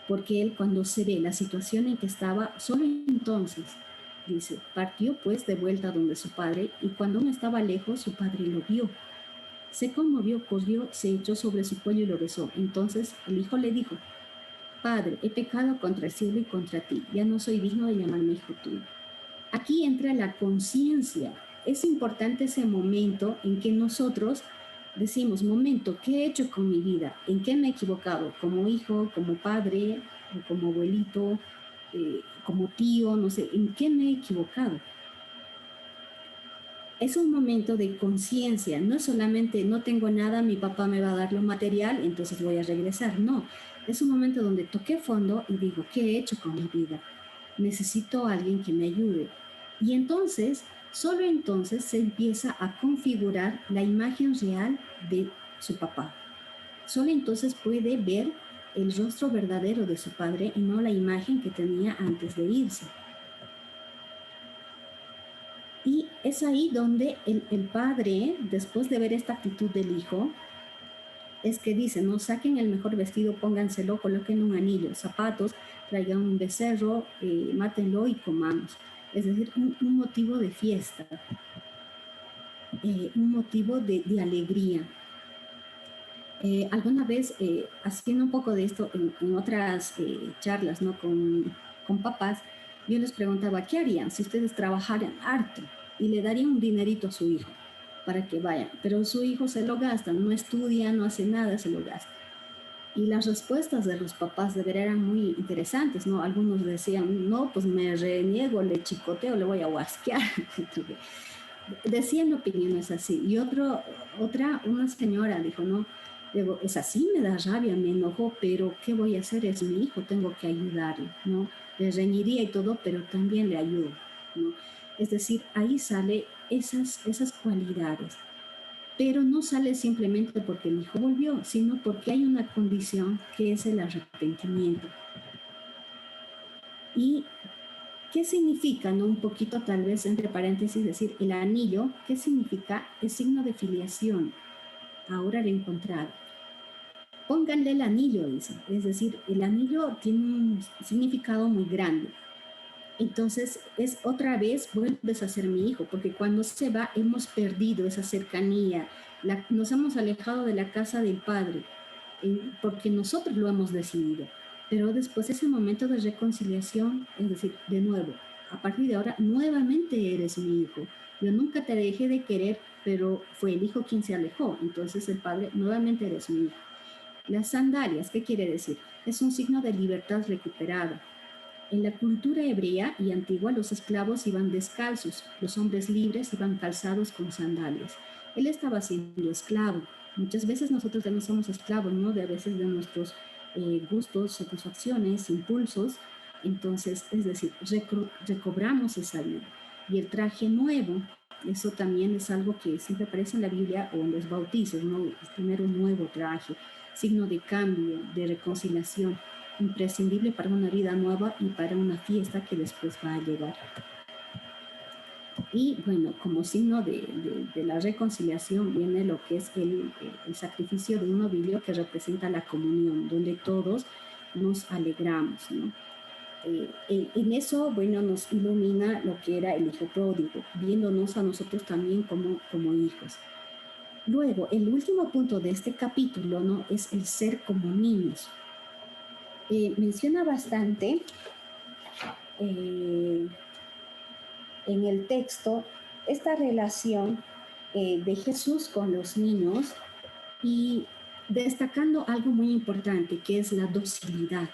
porque él cuando se ve la situación en que estaba, solo entonces, dice, partió pues de vuelta donde su padre, y cuando aún estaba lejos, su padre lo vio. Se conmovió, corrió, se echó sobre su cuello y lo besó. Entonces el hijo le dijo, Padre, he pecado contra el cielo y contra ti, ya no soy digno de llamarme hijo tuyo. Aquí entra la conciencia. Es importante ese momento en que nosotros decimos, momento, ¿qué he hecho con mi vida? ¿En qué me he equivocado? Como hijo, como padre, como abuelito, como tío, no sé, ¿en qué me he equivocado? Es un momento de conciencia, no solamente no tengo nada, mi papá me va a dar lo material, entonces voy a regresar. No, es un momento donde toqué fondo y digo, ¿qué he hecho con mi vida? Necesito a alguien que me ayude. Y entonces, solo entonces se empieza a configurar la imagen real de su papá. Solo entonces puede ver el rostro verdadero de su padre y no la imagen que tenía antes de irse. Y es ahí donde el padre, después de ver esta actitud del hijo, es que dice, no, saquen el mejor vestido, pónganselo, coloquen un anillo, zapatos, traigan un becerro, mátenlo y comamos. Es decir, un motivo de fiesta, un motivo de alegría. Alguna vez, haciendo un poco de esto en otras charlas, ¿no? con papás, yo les preguntaba, ¿qué harían si ustedes trabajaran harto y le darían un dinerito a su hijo para que vayan? Pero su hijo se lo gasta, no estudia, no hace nada, se lo gasta. Y las respuestas de los papás de ver eran muy interesantes, ¿no? Algunos decían, no, pues me reniego, le chicoteo, le voy a guasquear. Decían opiniones así. Y una señora dijo, no, digo, es así, me da rabia, me enojo, pero ¿qué voy a hacer? Es mi hijo, tengo que ayudarle, ¿no? Le reñiría y todo, pero también le ayudo, ¿no? Es decir, ahí sale esas cualidades. Pero no sale simplemente porque el hijo volvió, sino porque hay una condición que es el arrepentimiento. ¿Y qué significa, no? Un poquito tal vez entre paréntesis decir, el anillo, ¿qué significa? Es signo de filiación. Ahora lo he encontrado. Pónganle el anillo, dice. Es decir, el anillo tiene un significado muy grande. Entonces, es otra vez, vuelves a ser mi hijo, porque cuando se va hemos perdido esa cercanía, nos hemos alejado de la casa del Padre, porque nosotros lo hemos decidido. Pero después ese momento de reconciliación, es decir, de nuevo, a partir de ahora, nuevamente eres mi hijo. Yo nunca te dejé de querer, pero fue el hijo quien se alejó. Entonces el padre, nuevamente eres mi hijo. Las sandalias, ¿qué quiere decir? Es un signo de libertad recuperada. En la cultura hebrea y antigua, los esclavos iban descalzos, los hombres libres iban calzados con sandalias. Él estaba siendo esclavo. Muchas veces nosotros también somos esclavos, ¿no? De a veces de nuestros gustos, satisfacciones, impulsos. Entonces, es decir, recobramos esa vida. Y el traje nuevo, eso también es algo que siempre aparece en la Biblia o en los bautizos, ¿no? Es tener un nuevo traje, signo de cambio, de reconciliación, imprescindible para una vida nueva y para una fiesta que después va a llegar. Y bueno, como signo de la reconciliación viene lo que es el sacrificio de un novillo que representa la comunión, donde todos nos alegramos, ¿no? En eso, bueno, nos ilumina lo que era el hijo pródigo, viéndonos a nosotros también como hijos. Luego, el último punto de este capítulo, ¿no? Es el ser como niños. Menciona bastante en el texto esta relación de Jesús con los niños y destacando algo muy importante que es la docilidad.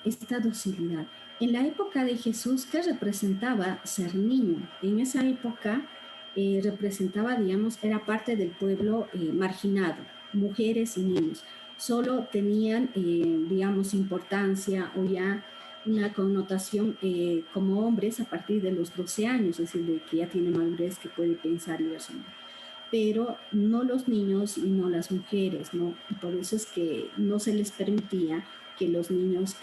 Esta docilidad. En la época de Jesús, ¿qué representaba ser niño? En esa época representaba, digamos, era parte del pueblo marginado, mujeres y niños. Solo tenían, digamos, importancia o ya una connotación como hombres a partir de los 12 años, es decir, de que ya tiene madurez, que puede pensar y razonar. Pero no los niños y no las mujeres, ¿no? Y por eso es que no se les permitía que los niños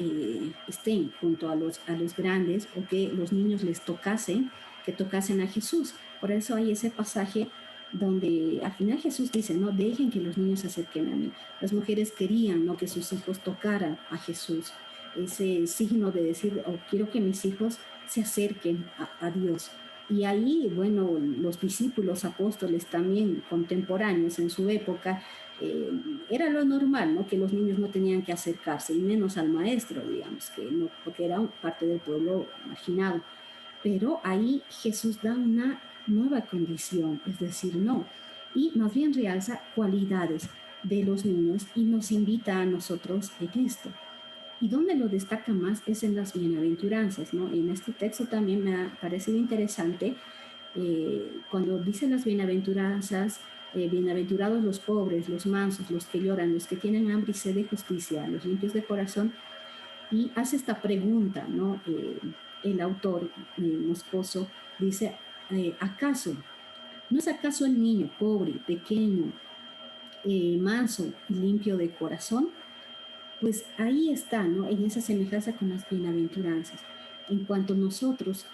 estén junto a los grandes o que los niños les tocasen, que tocasen a Jesús. Por eso hay ese pasaje donde al final Jesús dice, no, dejen que los niños se acerquen a mí. Las mujeres querían, ¿no?, que sus hijos tocaran a Jesús. Ese signo de decir, oh, quiero que mis hijos se acerquen a Dios. Y ahí, bueno, los discípulos apóstoles también contemporáneos en su época, era lo normal, ¿no?, que los niños no tenían que acercarse, y menos al maestro, digamos, que no, porque era parte del pueblo marginado. Pero ahí Jesús da una nueva condición, es decir, no, y más bien realza cualidades de los niños y nos invita a nosotros en esto. Y donde lo destaca más es en las bienaventuranzas, ¿no? En este texto también me ha parecido interesante cuando dice las bienaventuranzas, bienaventurados los pobres, los mansos, los que lloran, los que tienen hambre y sed de justicia, los limpios de corazón, y hace esta pregunta, ¿no? El autor, Moscoso, dice, ¿acaso, no es acaso el niño pobre, pequeño, manso y limpio de corazón? Pues ahí está, ¿no?, en esa semejanza con las bienaventuranzas. En cuanto nosotros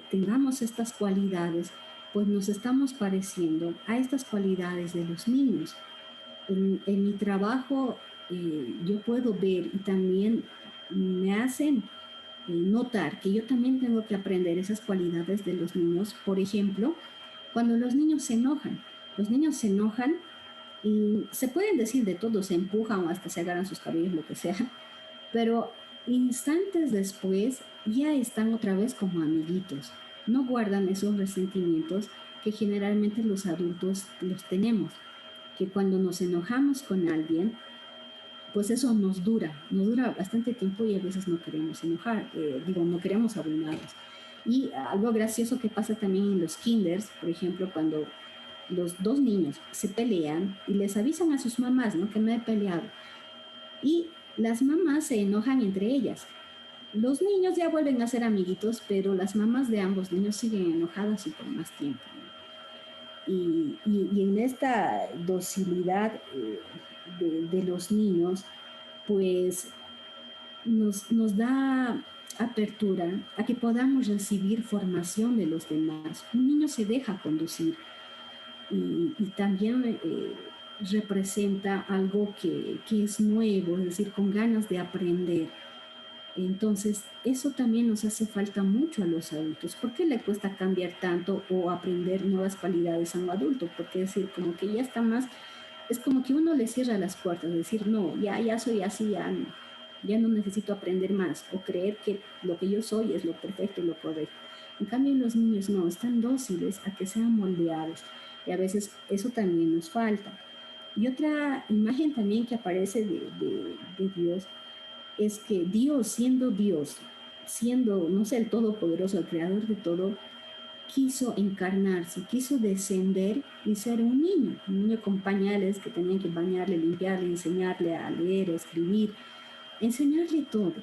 tengamos estas cualidades, pues nos estamos pareciendo a estas cualidades de los niños. En mi trabajo yo puedo ver y también me hacen notar que yo también tengo que aprender esas cualidades de los niños. Por ejemplo, cuando los niños se enojan y se pueden decir de todo, se empujan o hasta se agarran sus cabellos, lo que sea, pero instantes después ya están otra vez como amiguitos, no guardan esos resentimientos que generalmente los adultos los tenemos, que cuando nos enojamos con alguien, pues eso nos dura bastante tiempo y a veces no queremos enojar, no queremos abrumarnos. Y algo gracioso que pasa también en los kinders, por ejemplo, cuando los dos niños se pelean y les avisan a sus mamás, ¿no?, que no he peleado. Y las mamás se enojan entre ellas. Los niños ya vuelven a ser amiguitos, pero las mamás de ambos niños siguen enojadas y por más tiempo, ¿no? Y en esta docilidad de los niños, pues nos da apertura a que podamos recibir formación de los demás. Un niño se deja conducir y también representa algo que es nuevo, es decir, con ganas de aprender. Entonces, eso también nos hace falta mucho a los adultos. ¿Por qué le cuesta cambiar tanto o aprender nuevas cualidades a un adulto? Porque es decir, como que ya está más, es como que uno le cierra las puertas, decir, no, ya soy así, ya no. ya no necesito aprender más o creer que lo que yo soy es lo perfecto y lo correcto. En cambio, los niños no, están dóciles a que sean moldeados y a veces eso también nos falta. Y otra imagen también que aparece de Dios es que Dios, siendo, no sé, el Todopoderoso, el Creador de todo, quiso encarnarse, quiso descender y ser un niño con pañales que tenían que bañarle, limpiarle, enseñarle a leer, a escribir, enseñarle todo.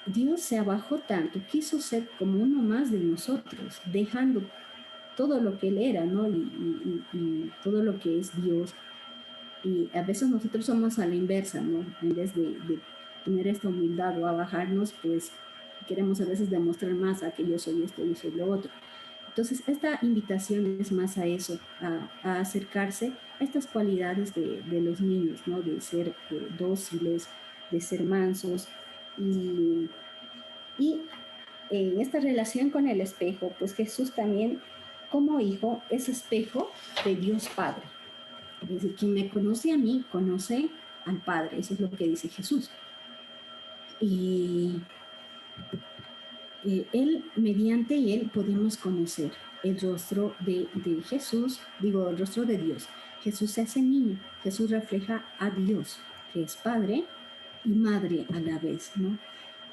Dios se abajó tanto, quiso ser como uno más de nosotros, dejando todo lo que Él era, ¿no? Y todo lo que es Dios. Y a veces nosotros somos a la inversa, ¿no? En vez de tener esta humildad o abajarnos, pues queremos a veces demostrar más a que yo soy esto, yo soy lo otro. Entonces, esta invitación es más a eso, a acercarse a estas cualidades de los niños, ¿no? De ser dóciles, de ser mansos. Y en esta relación con el espejo, pues Jesús también, como hijo, es espejo de Dios Padre. Es decir, quien me conoce a mí, conoce al Padre. Eso es lo que dice Jesús. Y mediante él podemos conocer el rostro de Jesús, digo, el rostro de Dios. Jesús se hace niño, Jesús refleja a Dios, que es Padre y Madre a la vez, ¿no?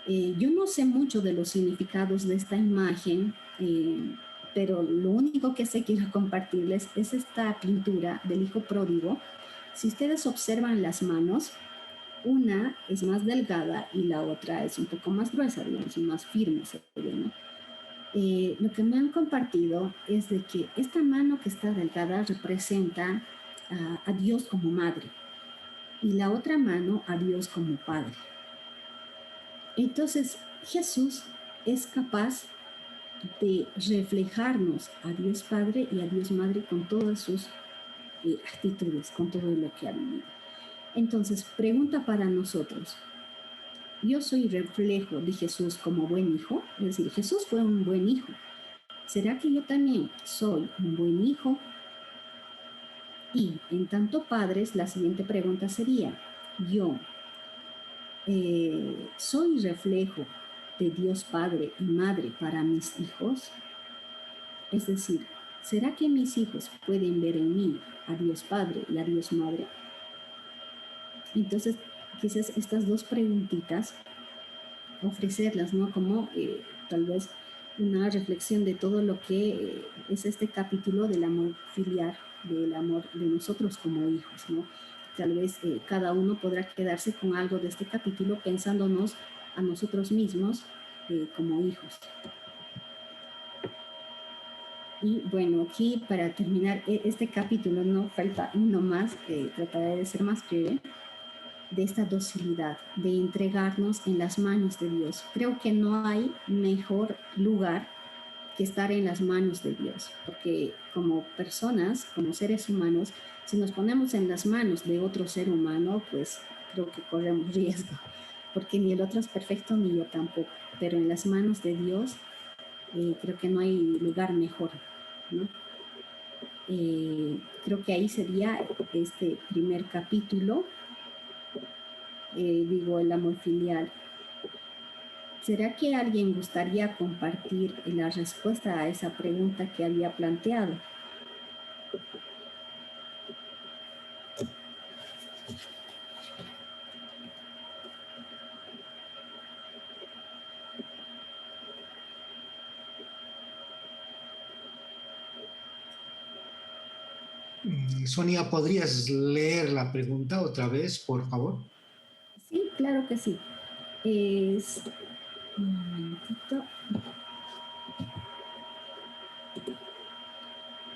Yo no sé mucho de los significados de esta imagen, pero lo único que sé quiero compartirles es esta pintura del hijo pródigo. Si ustedes observan las manos, una es más delgada y la otra es un poco más gruesa, digamos, más firme, se ve, ¿no? Lo que me han compartido es de que esta mano que está delgada representa a Dios como madre y la otra mano a Dios como padre. Entonces, Jesús es capaz de reflejarnos a Dios Padre y a Dios Madre con todas sus actitudes, con todo lo que ha vivido. Entonces, pregunta para nosotros. Yo soy reflejo de Jesús como buen hijo, es decir, Jesús fue un buen hijo. ¿Será que yo también soy un buen hijo? Y en tanto padres, la siguiente pregunta sería, yo soy reflejo de Dios Padre y Madre para mis hijos. Es decir, ¿será que mis hijos pueden ver en mí a Dios Padre y a Dios Madre? Entonces, quizás estas dos preguntitas, ofrecerlas, ¿no? Como tal vez una reflexión de todo lo que es este capítulo del amor filial, del amor de nosotros como hijos, ¿no? Tal vez cada uno podrá quedarse con algo de este capítulo pensándonos a nosotros mismos como hijos. Y bueno, aquí para terminar este capítulo, no falta uno más, que trataré de ser más breve, de esta docilidad, de entregarnos en las manos de Dios. Creo que no hay mejor lugar que estar en las manos de Dios, porque como personas, como seres humanos, si nos ponemos en las manos de otro ser humano, pues creo que corremos riesgo, porque ni el otro es perfecto ni yo tampoco, pero en las manos de Dios creo que no hay lugar mejor, ¿no? Creo que ahí sería este primer capítulo, digo, el amor filial. ¿Será que alguien gustaría compartir la respuesta a esa pregunta que había planteado? Sonia, ¿podrías leer la pregunta otra vez, por favor? Sí, claro que sí. Es... Un momentito.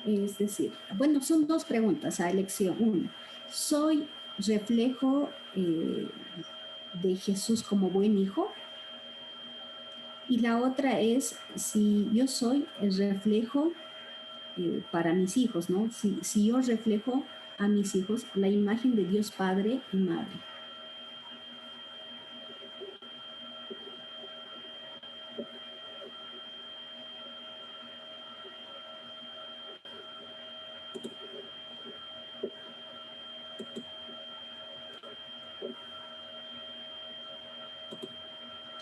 Es decir, bueno, son dos preguntas a elección. Una, ¿soy reflejo de Jesús como buen hijo? Y la otra es si yo soy el reflejo para mis hijos, ¿no? Si yo reflejo a mis hijos la imagen de Dios Padre y Madre.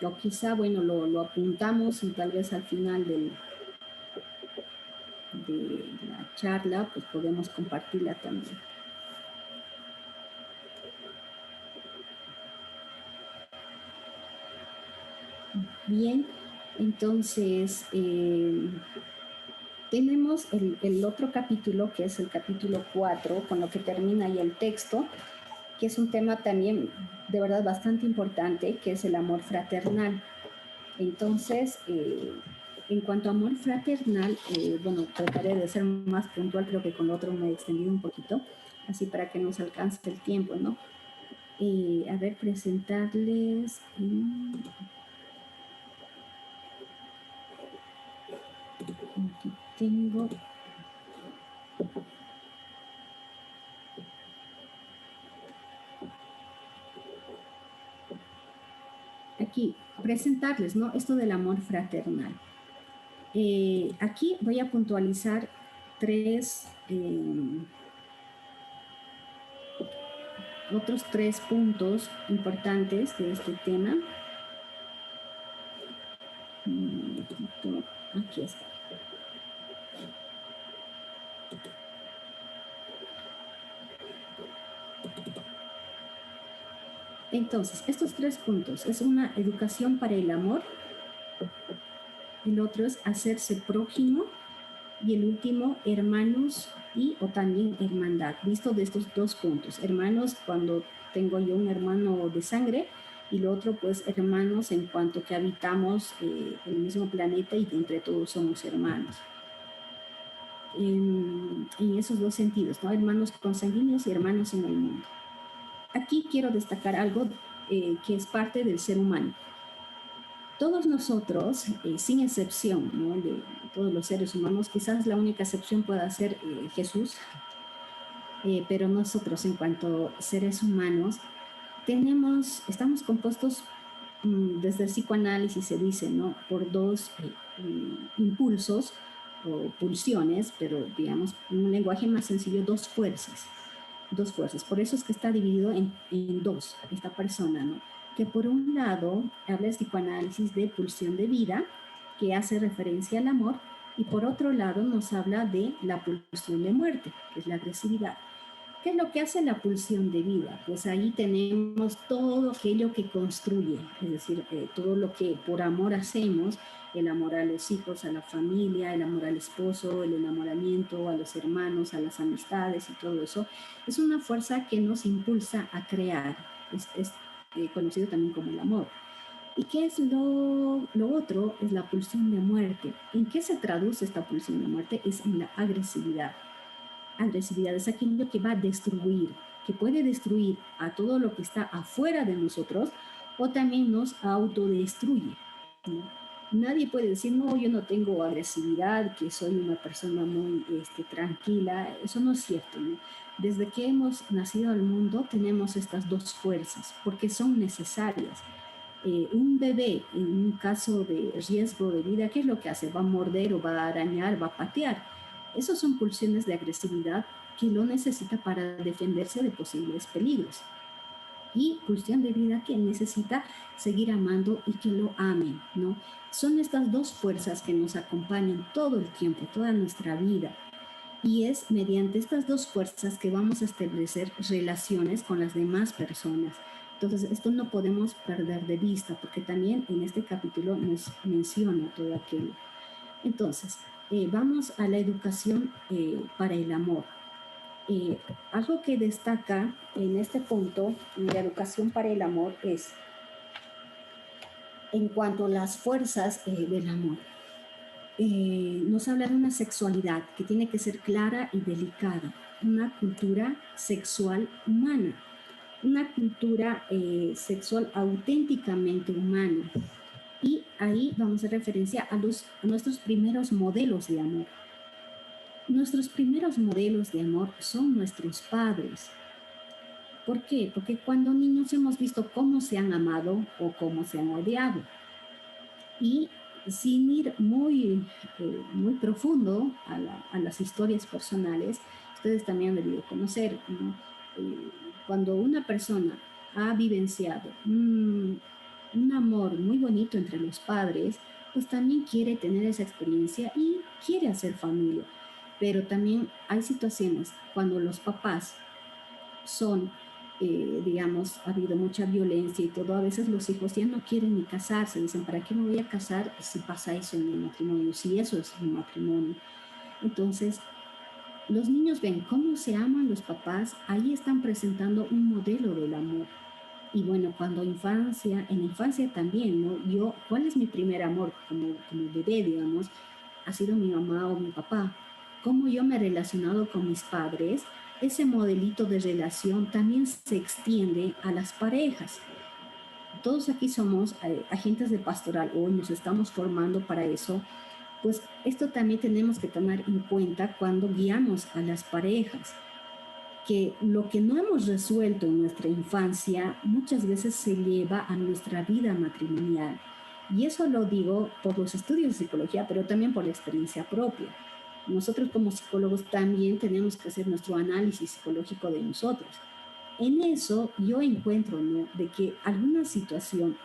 práctica, o quizá, bueno, lo apuntamos y tal vez al final de la charla, pues podemos compartirla también. Bien, entonces tenemos el otro capítulo, que es el capítulo 4, con lo que termina ahí el texto, que es un tema también de verdad bastante importante, que es el amor fraternal. Entonces, en cuanto a amor fraternal, bueno, trataré de ser más puntual, creo que con lo otro me he extendido un poquito, así para que nos alcance el tiempo, ¿no? A ver, presentarles... aquí tengo... Aquí, presentarles, ¿no? Esto del amor fraternal. Aquí voy a puntualizar otros tres puntos importantes de este tema. Aquí está. Entonces, estos tres puntos es una educación para el amor, el otro es hacerse prójimo y el último, hermanos o también hermandad. Visto de estos dos puntos, hermanos cuando tengo yo un hermano de sangre y lo otro pues hermanos en cuanto que habitamos el mismo planeta y entre todos somos hermanos. En esos dos sentidos, ¿no? Hermanos consanguíneos y hermanos en el mundo. Aquí quiero destacar algo que es parte del ser humano. Todos nosotros, sin excepción, ¿no? De todos los seres humanos, quizás la única excepción pueda ser Jesús, pero nosotros en cuanto a seres humanos, estamos compuestos, desde el psicoanálisis se dice, ¿no? Por dos impulsos o pulsiones, pero digamos, en un lenguaje más sencillo, dos fuerzas. Por eso es que está dividido en dos, esta persona, ¿no? Que por un lado habla el psicoanálisis de pulsión de vida, que hace referencia al amor, y por otro lado nos habla de la pulsión de muerte, que es la agresividad. ¿Qué es lo que hace la pulsión de vida? Pues ahí tenemos todo aquello que construye, es decir, todo lo que por amor hacemos, el amor a los hijos, a la familia, el amor al esposo, el enamoramiento, a los hermanos, a las amistades y todo eso, es una fuerza que nos impulsa a crear, es conocido también como el amor. ¿Y qué es lo otro? Es la pulsión de muerte. ¿En qué se traduce esta pulsión de muerte? Es en la agresividad. Agresividad es aquello que va a destruir, que puede destruir a todo lo que está afuera de nosotros o también nos autodestruye, ¿no? Nadie puede decir, no, yo no tengo agresividad, que soy una persona muy tranquila. Eso no es cierto, ¿no? Desde que hemos nacido al mundo tenemos estas dos fuerzas porque son necesarias. Un bebé en un caso de riesgo de vida, ¿qué es lo que hace? Va a morder o va a arañar, va a patear. Esas son pulsiones de agresividad que lo necesita para defenderse de posibles peligros. Y pulsión de vida que necesita seguir amando y que lo amen, ¿no? Son estas dos fuerzas que nos acompañan todo el tiempo, toda nuestra vida. Y es mediante estas dos fuerzas que vamos a establecer relaciones con las demás personas. Entonces, esto no podemos perder de vista, porque también en este capítulo nos menciona todo aquello. Entonces, vamos a la educación para el amor. Algo que destaca en este punto de educación para el amor es en cuanto a las fuerzas del amor. Nos habla de una sexualidad que tiene que ser clara y delicada, una cultura sexual humana, una cultura sexual auténticamente humana. Y ahí vamos a hacer referencia a nuestros primeros modelos de amor. Nuestros primeros modelos de amor son nuestros padres. ¿Por qué? Porque cuando niños hemos visto cómo se han amado o cómo se han odiado. Y sin ir muy profundo a las historias personales, ustedes también han debido conocer, ¿no? Cuando una persona ha vivenciado un amor muy bonito entre los padres, pues también quiere tener esa experiencia y quiere hacer familia. Pero también hay situaciones cuando los papás son, digamos, ha habido mucha violencia y todo, a veces los hijos ya no quieren ni casarse, dicen, ¿para qué me voy a casar si pasa eso en el matrimonio? Si eso es un matrimonio. Entonces, los niños ven cómo se aman los papás, ahí están presentando un modelo del amor. Y bueno, cuando infancia, en la infancia también, ¿no? Yo, ¿cuál es mi primer amor como bebé, digamos? Ha sido mi mamá o mi papá. Cómo yo me he relacionado con mis padres, ese modelito de relación también se extiende a las parejas. Todos aquí somos agentes de pastoral o nos estamos formando para eso, pues esto también tenemos que tomar en cuenta cuando guiamos a las parejas, que lo que no hemos resuelto en nuestra infancia muchas veces se lleva a nuestra vida matrimonial. Y eso lo digo por los estudios de psicología, pero también por la experiencia propia. Nosotros como psicólogos también tenemos que hacer nuestro análisis psicológico de nosotros. En eso yo encuentro, ¿no?, de que alguna situación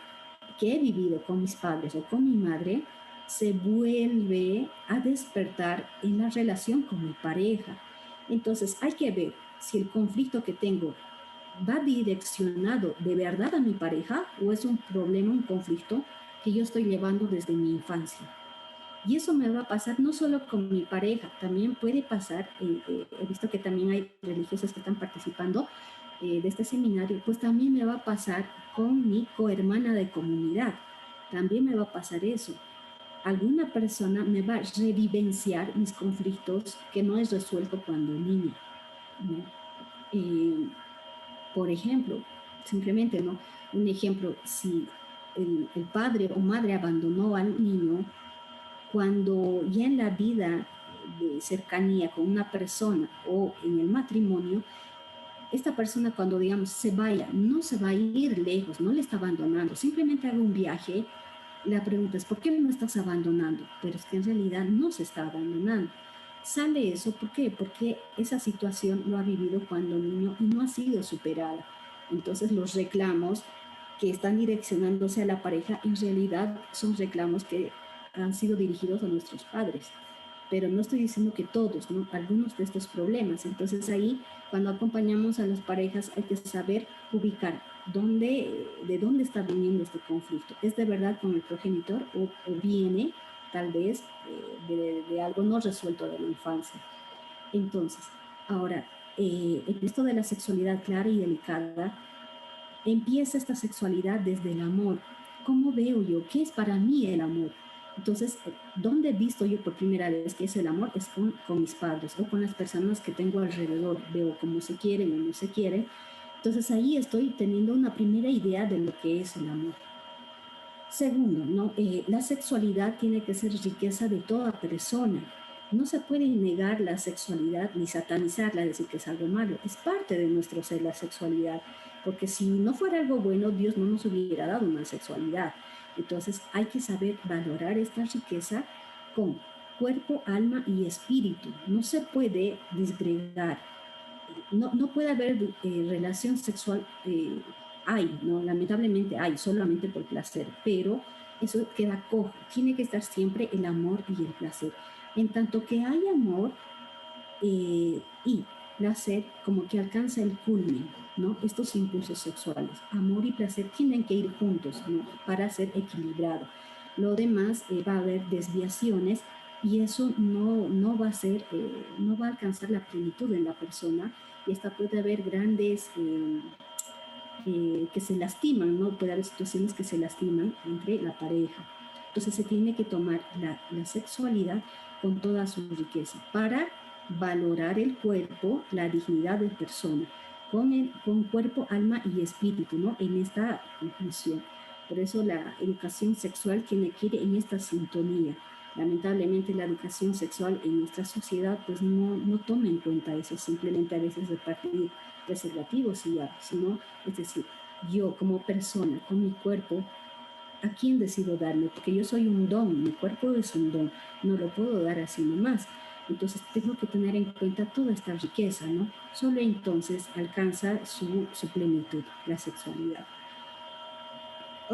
que he vivido con mis padres o con mi madre se vuelve a despertar en la relación con mi pareja. Entonces hay que ver si el conflicto que tengo va direccionado de verdad a mi pareja o es un problema, un conflicto que yo estoy llevando desde mi infancia. Y eso me va a pasar no solo con mi pareja, también puede pasar, he visto que también hay religiosas que están participando de este seminario, pues también me va a pasar con mi cohermana de comunidad, también me va a pasar eso. Alguna persona me va a revivenciar mis conflictos que no he resuelto cuando niña, ¿no? Eh, por ejemplo, simplemente, ¿no? Un ejemplo, si el padre o madre abandonó al niño, cuando ya en la vida de cercanía con una persona o en el matrimonio, esta persona cuando, digamos, se vaya, no se va a ir lejos, no le está abandonando, simplemente haga un viaje, la pregunta es, ¿por qué no estás abandonando? Pero es que en realidad no se está abandonando. Sale eso, ¿por qué? Porque esa situación lo ha vivido cuando niño y no ha sido superada. Entonces los reclamos que están direccionándose a la pareja en realidad son reclamos que han sido dirigidos a nuestros padres. Pero no estoy diciendo que todos, ¿no? Algunos de estos problemas. Entonces ahí, cuando acompañamos a las parejas, hay que saber ubicar de dónde está viniendo este conflicto. ¿Es de verdad con el progenitor o viene tal vez de algo no resuelto de la infancia? Entonces, ahora, en esto de la sexualidad clara y delicada, empieza esta sexualidad desde el amor. ¿Cómo veo yo? ¿Qué es para mí el amor? Entonces, ¿dónde he visto yo por primera vez que es el amor? Es con mis padres o con las personas que tengo alrededor. Veo cómo se quieren o no se quieren. Entonces ahí estoy teniendo una primera idea de lo que es el amor. Segundo, ¿no? La sexualidad tiene que ser riqueza de toda persona. No se puede negar la sexualidad ni satanizarla, decir que es algo malo. Es parte de nuestro ser la sexualidad, porque si no fuera algo bueno, Dios no nos hubiera dado una sexualidad. Entonces hay que saber valorar esta riqueza con cuerpo, alma y espíritu. No se puede disgregar. No puede haber relación sexual, hay, ¿no? Lamentablemente hay, solamente por placer, pero eso queda cojo. Tiene que estar siempre el amor y el placer. En tanto que hay amor y placer, como que alcanza el culmen, ¿no? Estos impulsos sexuales, amor y placer tienen que ir juntos, ¿no?, para ser equilibrado. Lo demás va a haber desviaciones y eso no va a ser, no va a alcanzar la plenitud en la persona y hasta puede haber grandes que se lastiman, ¿no? Puede haber situaciones que se lastiman entre la pareja. Entonces se tiene que tomar la sexualidad con toda su riqueza para valorar el cuerpo, la dignidad de persona, con cuerpo, alma y espíritu, ¿no? En esta función. Por eso la educación sexual tiene que ir en esta sintonía. Lamentablemente la educación sexual en nuestra sociedad pues no toma en cuenta eso, simplemente a veces repartir preservativos y ya, sino, es decir, yo como persona, con mi cuerpo, ¿a quién decido darme? Porque yo soy un don, mi cuerpo es un don, no lo puedo dar así nomás. Entonces tengo que tener en cuenta toda esta riqueza, ¿no? Solo entonces alcanza su plenitud, la sexualidad.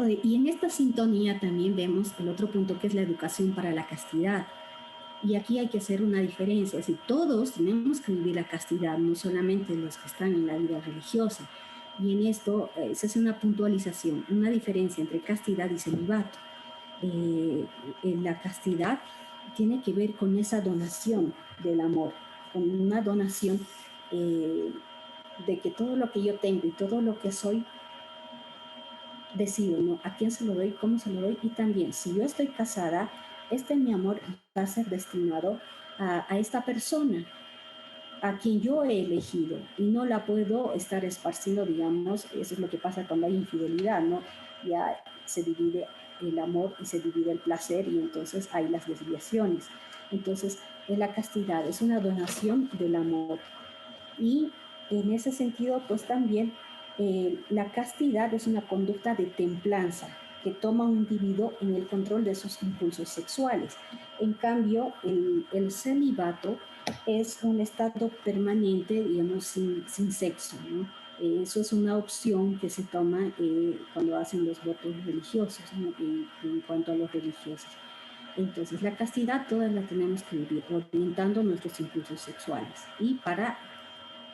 Y en esta sintonía también vemos el otro punto que es la educación para la castidad. Y aquí hay que hacer una diferencia, es decir, todos tenemos que vivir la castidad, no solamente los que están en la vida religiosa. Y en esto se hace una puntualización, una diferencia entre castidad y celibato. La castidad tiene que ver con esa donación del amor, con una donación de que todo lo que yo tengo y todo lo que soy, decido, ¿no? A quién se lo doy, cómo se lo doy, y también si yo estoy casada, mi amor va a ser destinado a esta persona a quien yo he elegido y no la puedo estar esparciendo, digamos. Eso es lo que pasa cuando hay infidelidad, ¿no? Ya se divide el amor y se divide el placer y entonces hay las desviaciones. Entonces, la castidad es una donación del amor y en ese sentido, pues también la castidad es una conducta de templanza que toma un individuo en el control de sus impulsos sexuales. En cambio, el celibato es un estado permanente, digamos, sin sexo, ¿no? Eso es una opción que se toma cuando hacen los votos religiosos, ¿no? En cuanto a los religiosos. Entonces, la castidad todas la tenemos que vivir orientando nuestros impulsos sexuales y para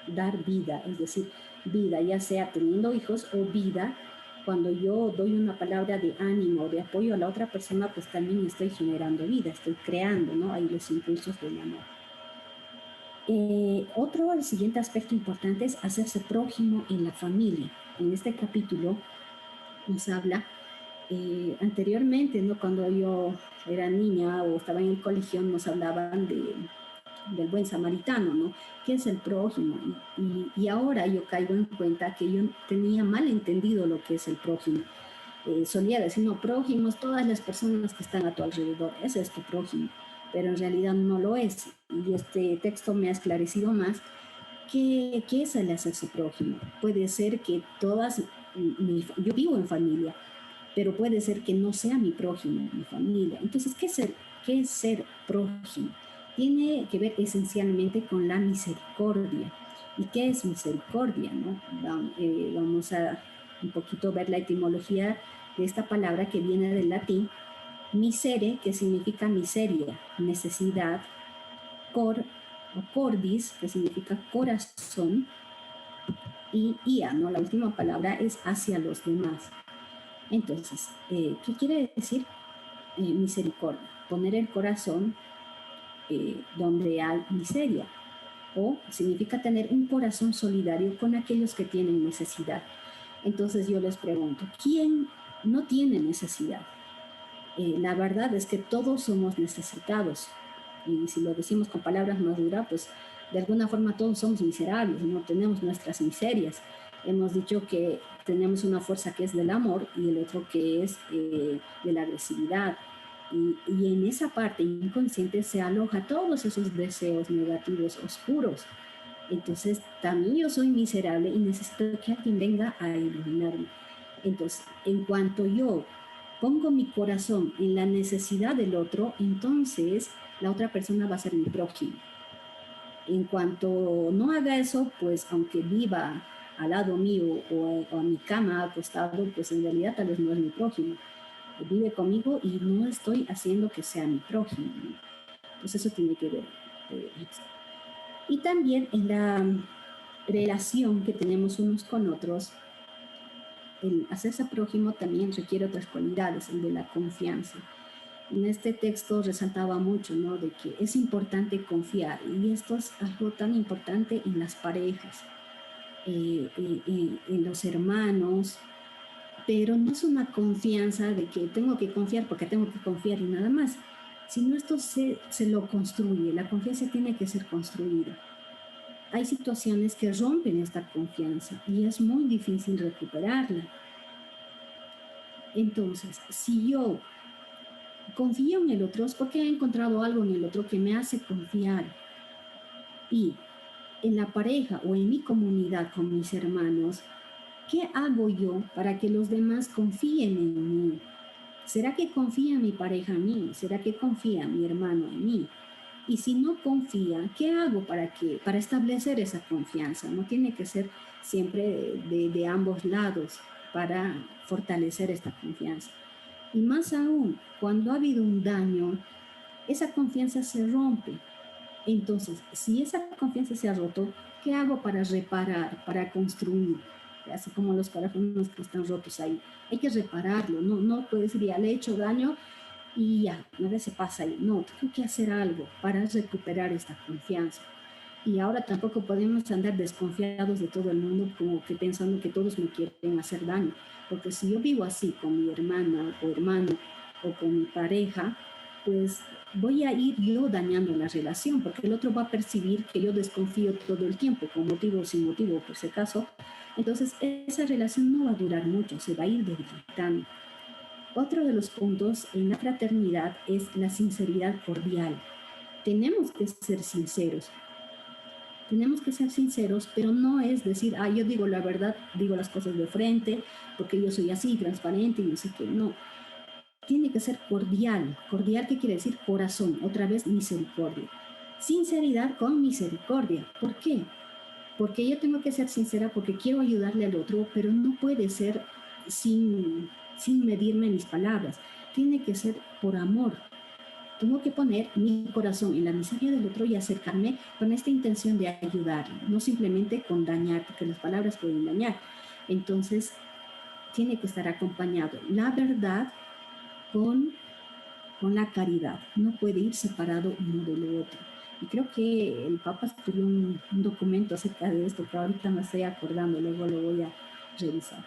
dar vida, es decir, vida ya sea teniendo hijos o vida cuando yo doy una palabra de ánimo, de apoyo a la otra persona, pues también estoy generando vida, estoy creando, ¿no? Hay los impulsos del amor. El siguiente aspecto importante es hacerse prójimo en la familia. En este capítulo nos habla anteriormente, ¿no? Cuando yo era niña o estaba en el colegio, nos hablaban del buen samaritano, ¿no? ¿Qué es el prójimo? Y ahora yo caigo en cuenta que yo tenía mal entendido lo que es el prójimo. Solía decir, no, prójimo es todas las personas que están a tu alrededor, ese es tu prójimo, pero en realidad no lo es. Y este texto me ha esclarecido más qué es el hacerse prójimo. Puede ser que yo vivo en familia, pero puede ser que no sea mi prójimo, mi familia. Entonces, ¿qué es ser prójimo? Tiene que ver esencialmente con la misericordia. ¿Y qué es misericordia? ¿No? Vamos a un poquito ver la etimología de esta palabra que viene del latín, misere, que significa miseria, necesidad, cor o cordis, que significa corazón, y ia, ¿no? La última palabra es hacia los demás. Entonces, ¿qué quiere decir misericordia? Poner el corazón donde hay miseria, o significa tener un corazón solidario con aquellos que tienen necesidad. Entonces yo les pregunto, ¿quién no tiene necesidad? La verdad es que todos somos necesitados, y si lo decimos con palabras más duras, pues de alguna forma todos somos miserables, no tenemos nuestras miserias. Hemos dicho que tenemos una fuerza que es del amor y el otro que es de la agresividad. Y en esa parte inconsciente se aloja todos esos deseos negativos, oscuros. Entonces también yo soy miserable y necesito que alguien venga a iluminarme. Entonces, en cuanto yo pongo mi corazón en la necesidad del otro, entonces la otra persona va a ser mi prójimo. En cuanto no haga eso, pues aunque viva al lado mío o a mi cama acostado, pues en realidad tal vez no es mi prójimo. Vive conmigo y no estoy haciendo que sea mi prójimo. Pues eso tiene que ver. Y también en la relación que tenemos unos con otros, el hacerse prójimo también requiere otras cualidades, el de la confianza. En este texto resaltaba mucho, ¿no?, de que es importante confiar, y esto es algo tan importante en las parejas, en los hermanos, pero no es una confianza de que tengo que confiar porque tengo que confiar y nada más, sino esto se lo construye, la confianza tiene que ser construida. Hay situaciones que rompen esta confianza y es muy difícil recuperarla. Entonces, si yo confío en el otro es porque he encontrado algo en el otro que me hace confiar. Y en la pareja o en mi comunidad con mis hermanos, ¿qué hago yo para que los demás confíen en mí? ¿Será que confía mi pareja en mí? ¿Será que confía mi hermano en mí? Y si no confía, ¿qué hago para establecer esa confianza? No tiene que ser siempre de ambos lados. para fortalecer esta confianza. Y más aún, cuando ha habido un daño, esa confianza se rompe. Entonces, si esa confianza se ha roto, ¿qué hago para reparar, para construir? Así como los parafunos que están rotos ahí. Hay que repararlo, no puedes decir, ya le he hecho daño y ya, una vez se pasa ahí. No, tengo que hacer algo para recuperar esta confianza. Y ahora tampoco podemos andar desconfiados de todo el mundo, como que pensando que todos me quieren hacer daño. Porque si yo vivo así con mi hermana o hermano o con mi pareja, pues voy a ir yo dañando la relación, porque el otro va a percibir que yo desconfío todo el tiempo, con motivo o sin motivo, por si acaso. Entonces, esa relación no va a durar mucho, se va a ir debilitando. Otro de los puntos en la fraternidad es la sinceridad cordial. Tenemos que ser sinceros. Tenemos que ser sinceros, pero no es decir, yo digo la verdad, digo las cosas de frente, porque yo soy así, transparente y no sé qué. No, tiene que ser cordial. Cordial, ¿qué quiere decir? Corazón, otra vez misericordia. Sinceridad con misericordia. ¿Por qué? Porque yo tengo que ser sincera porque quiero ayudarle al otro, pero no puede ser sin medirme mis palabras. Tiene que ser por amor. Tengo que poner mi corazón en la miseria del otro y acercarme con esta intención de ayudarle, no simplemente con dañar, porque las palabras pueden dañar. Entonces, tiene que estar acompañado la verdad con la caridad. No puede ir separado uno del otro. Y creo que el Papa escribió un documento acerca de esto, que ahorita me estoy acordando, luego lo voy a revisar.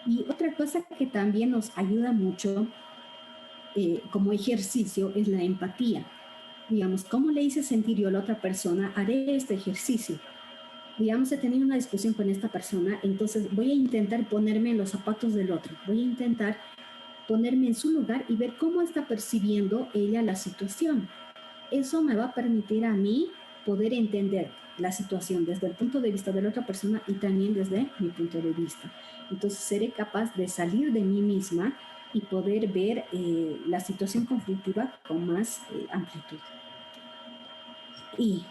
Y otra cosa que también nos ayuda mucho como ejercicio es la empatía. Digamos, ¿cómo le hice sentir yo a la otra persona? Haré este ejercicio. Digamos, he tenido una discusión con esta persona, entonces voy a intentar ponerme en los zapatos del otro. Voy a intentar ponerme en su lugar y ver cómo está percibiendo ella la situación. Eso me va a permitir a mí poder entender la situación desde el punto de vista de la otra persona y también desde mi punto de vista. Entonces seré capaz de salir de mí misma y poder ver la situación conflictiva con más amplitud. Y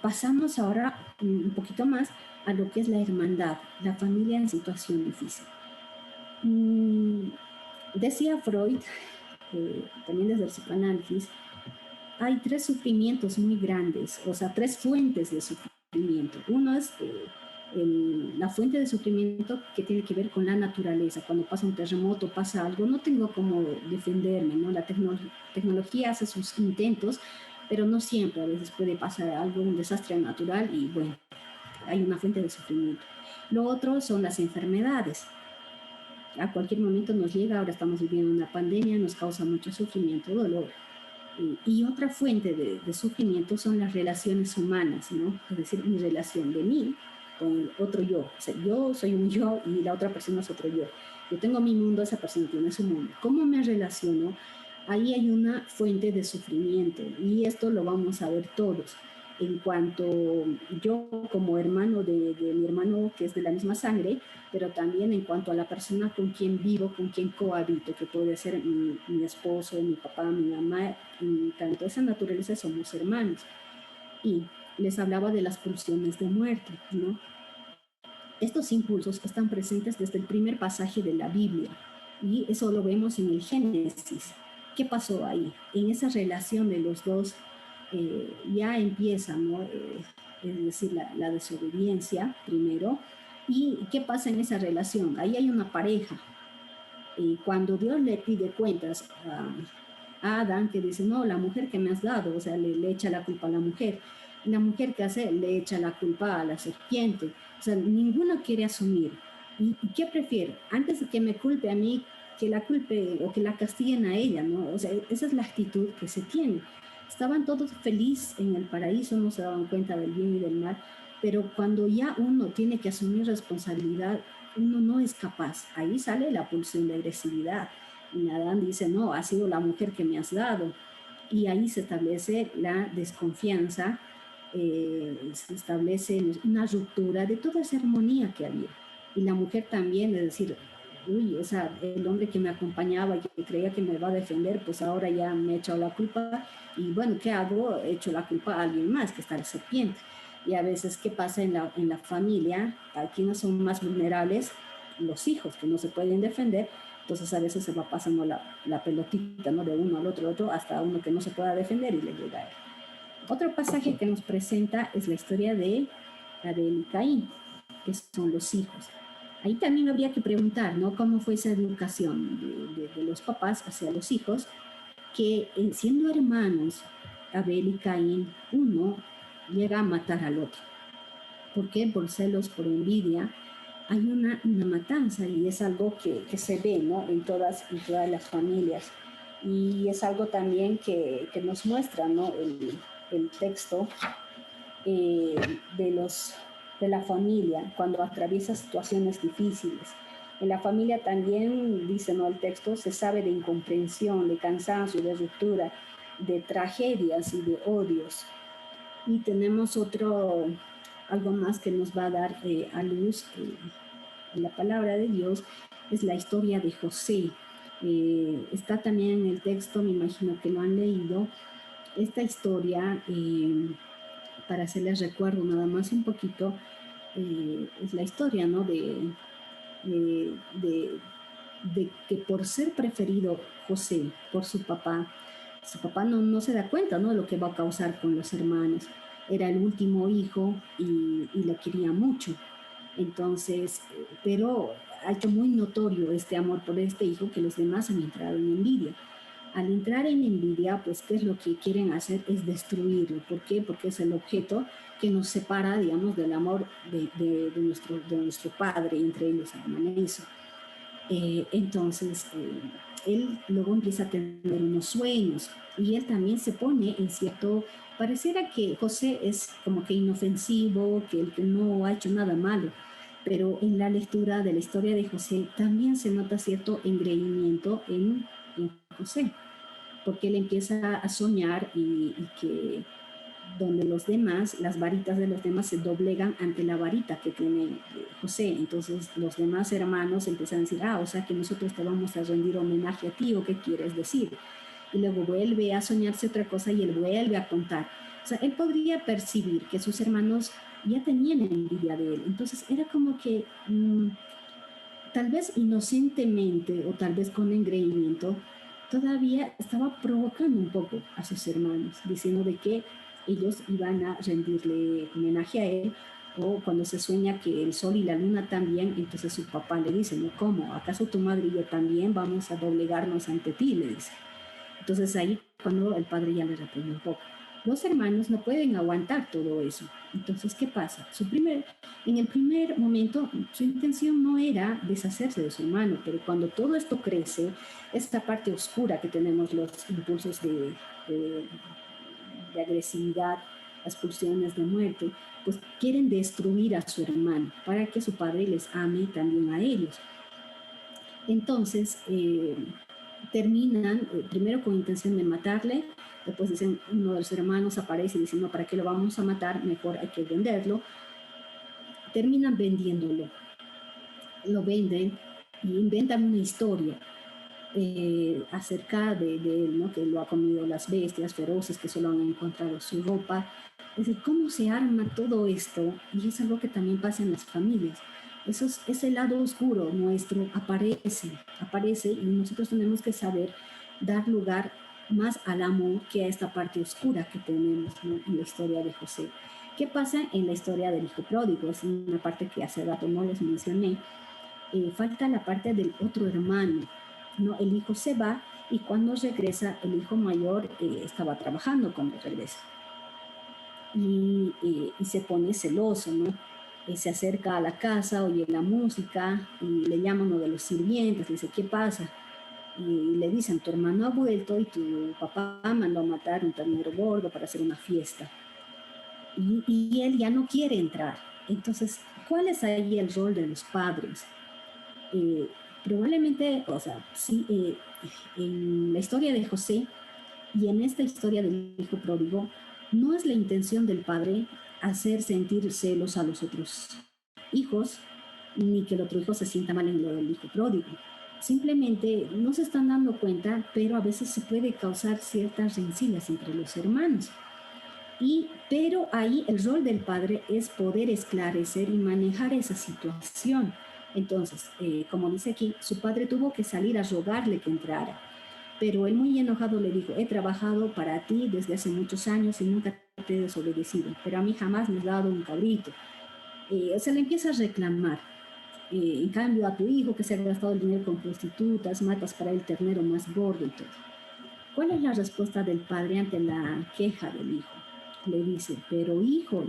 pasamos ahora un poquito más a lo que es la hermandad, la familia en situación difícil. Decía Freud, también desde el psicoanálisis, hay tres sufrimientos muy grandes, o sea, tres fuentes de sufrimiento. Uno es la fuente de sufrimiento que tiene que ver con la naturaleza. Cuando pasa un terremoto, pasa algo, no tengo cómo defenderme, ¿no? La tecnología hace sus intentos, pero no siempre. A veces puede pasar algo, un desastre natural y bueno, hay una fuente de sufrimiento. Lo otro son las enfermedades. A cualquier momento nos llega, ahora estamos viviendo una pandemia, nos causa mucho sufrimiento, dolor. Y otra fuente de sufrimiento son las relaciones humanas, ¿no? Es decir, mi relación de mí con el otro yo. O sea, yo soy un yo y la otra persona es otro yo. Yo tengo mi mundo, esa persona tiene su mundo. ¿Cómo me relaciono? Ahí hay una fuente de sufrimiento y esto lo vamos a ver todos. En cuanto yo como hermano de mi hermano que es de la misma sangre, pero también en cuanto a la persona con quien vivo, con quien cohabito, que puede ser mi esposo, mi papá, mi mamá, y tanto esa naturaleza somos hermanos. Y les hablaba de las pulsiones de muerte, ¿no? Estos impulsos están presentes desde el primer pasaje de la Biblia y eso lo vemos en el Génesis. ¿Qué pasó ahí? En esa relación de los dos ya empieza, ¿no? Es decir, la desobediencia primero. ¿Y qué pasa en esa relación? Ahí hay una pareja. Y cuando Dios le pide cuentas a Adán, que dice, no, la mujer que me has dado, o sea, le echa la culpa a la mujer. La mujer que hace, le echa la culpa a la serpiente. O sea, ninguno quiere asumir. ¿Y qué prefiero? Antes de que me culpe a mí, que la culpe o que la castiguen a ella, ¿no? O sea, esa es la actitud que se tiene. Estaban todos felices en el paraíso, no se daban cuenta del bien y del mal, pero cuando ya uno tiene que asumir responsabilidad, uno no es capaz. Ahí sale la pulsión de agresividad. Y Adán dice, no, ha sido la mujer que me has dado. Y ahí se establece la desconfianza, se establece una ruptura de toda esa armonía que había. Y la mujer también, es decir, uy, o sea, el hombre que me acompañaba y que creía que me va a defender, pues ahora ya me ha echado la culpa. Y bueno, ¿qué hago? He hecho la culpa a alguien más, que está la serpiente. Y a veces, ¿qué pasa en la familia? A quienes son más vulnerables, los hijos que no se pueden defender, entonces a veces se va pasando la pelotita, ¿no? De uno al otro, hasta uno que no se pueda defender y le llega a él. Otro pasaje que nos presenta es la historia de Abel y Caín, que son los hijos. Ahí también habría que preguntar, ¿no? ¿Cómo fue esa educación de los papás hacia los hijos? Que siendo hermanos, Abel y Caín, uno llega a matar al otro. ¿Por qué? Por celos, por envidia. Hay una matanza y es algo que se ve, ¿no? en todas las familias. Y es algo también que nos muestra, ¿no? el texto de la familia cuando atraviesa situaciones difíciles. En la familia también, dice, ¿no? el texto, se sabe de incomprensión, de cansancio, de ruptura, de tragedias y de odios. Y tenemos algo más que nos va a dar a luz en la palabra de Dios, es la historia de José. Está también en el texto, me imagino que lo han leído, esta historia, para hacerles recuerdo nada más un poquito, es la historia, ¿no? de que por ser preferido José por su papá no se da cuenta, ¿no? de lo que va a causar con los hermanos. Era el último hijo y lo quería mucho. Entonces, pero ha hecho muy notorio este amor por este hijo que los demás han entrado en envidia. Al entrar en envidia, pues, ¿qué es lo que quieren hacer? Es destruirlo. ¿Por qué? Porque es el objeto que nos separa, digamos, del amor de nuestro padre, entre ellos aman eso. Entonces, él luego empieza a tener unos sueños y él también se pone en cierto, pareciera que José es como que inofensivo, que el que no ha hecho nada malo, pero en la lectura de la historia de José también se nota cierto engreimiento en José, porque él empieza a soñar y que donde los demás, las varitas de los demás se doblegan ante la varita que tiene José. Entonces los demás hermanos empiezan a decir, o sea que nosotros te vamos a rendir homenaje a ti, ¿o qué quieres decir? Y luego vuelve a soñarse otra cosa y él vuelve a contar. O sea, él podría percibir que sus hermanos ya tenían envidia de él. Entonces era como que tal vez inocentemente o tal vez con engreimiento, todavía estaba provocando un poco a sus hermanos, diciendo de que ellos iban a rendirle homenaje a él, o cuando se sueña que el sol y la luna también, entonces su papá le dice, ¿no? ¿Cómo? ¿Acaso tu madre y yo también vamos a doblegarnos ante ti? Le dice. Entonces ahí cuando el padre ya le reprende un poco. Los hermanos no pueden aguantar todo eso. Entonces, ¿qué pasa? En el primer momento, su intención no era deshacerse de su hermano, pero cuando todo esto crece, esta parte oscura que tenemos, los impulsos de agresividad, las pulsiones de muerte, pues quieren destruir a su hermano para que su padre les ame también a ellos. Entonces, terminan primero con intención de matarle, después dicen, uno de los hermanos aparece y dice, no, ¿para qué lo vamos a matar? Mejor hay que venderlo. Terminan vendiéndolo, lo venden y inventan una historia acerca de él, ¿no? Que lo ha comido las bestias feroces que solo han encontrado su ropa. Es decir, ¿cómo se arma todo esto? Y es algo que también pasa en las familias. Ese lado oscuro nuestro aparece y nosotros tenemos que saber dar lugar más al amor que a esta parte oscura que tenemos, ¿no? En la historia de José. ¿Qué pasa en la historia del hijo pródigo? Es una parte que hace rato no les mencioné. Falta la parte del otro hermano, ¿no? El hijo se va y cuando regresa, el hijo mayor estaba trabajando cuando regresa. Y se pone celoso, ¿no? Se acerca a la casa, oye la música y le llama uno de los sirvientes, le dice, ¿qué pasa? Y le dicen, tu hermano ha vuelto y tu papá mandó a matar un ternero gordo para hacer una fiesta. Y él ya no quiere entrar. Entonces, ¿cuál es ahí el rol de los padres? Probablemente, o sea, sí, en la historia de José y en esta historia del hijo pródigo, no es la intención del padre hacer sentir celos a los otros hijos, ni que el otro hijo se sienta mal en lo del hijo pródigo. Simplemente no se están dando cuenta, pero a veces se puede causar ciertas rencillas entre los hermanos. Pero ahí el rol del padre es poder esclarecer y manejar esa situación Entonces, como dice aquí, su padre tuvo que salir a rogarle que entrara. Pero él muy enojado le dijo, he trabajado para ti desde hace muchos años y nunca te he desobedecido, pero a mí jamás me has dado un cabrito. O sea, le empieza a reclamar. En cambio, a tu hijo que se ha gastado el dinero con prostitutas, matas para el ternero más gordo y todo. ¿Cuál es la respuesta del padre ante la queja del hijo? Le dice, pero hijo,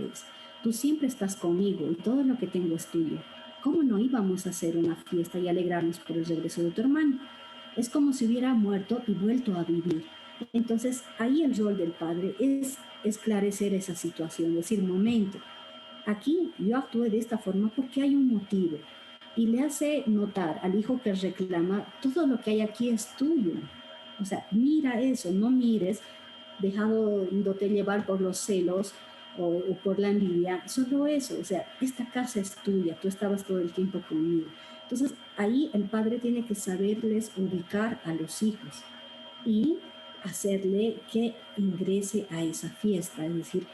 tú siempre estás conmigo y todo lo que tengo es tuyo. ¿Cómo no íbamos a hacer una fiesta y alegrarnos por el regreso de tu hermano? Es como si hubiera muerto y vuelto a vivir. Entonces, ahí el rol del padre es esclarecer esa situación, decir, momento, aquí yo actué de esta forma porque hay un motivo. Y le hace notar al hijo que reclama, todo lo que hay aquí es tuyo. O sea, mira eso, no mires dejándote llevar por los celos o por la envidia, solo eso, o sea, esta casa es tuya, tú estabas todo el tiempo conmigo. Entonces, ahí el padre tiene que saberles ubicar a los hijos y hacerle que ingrese a esa fiesta, es decir,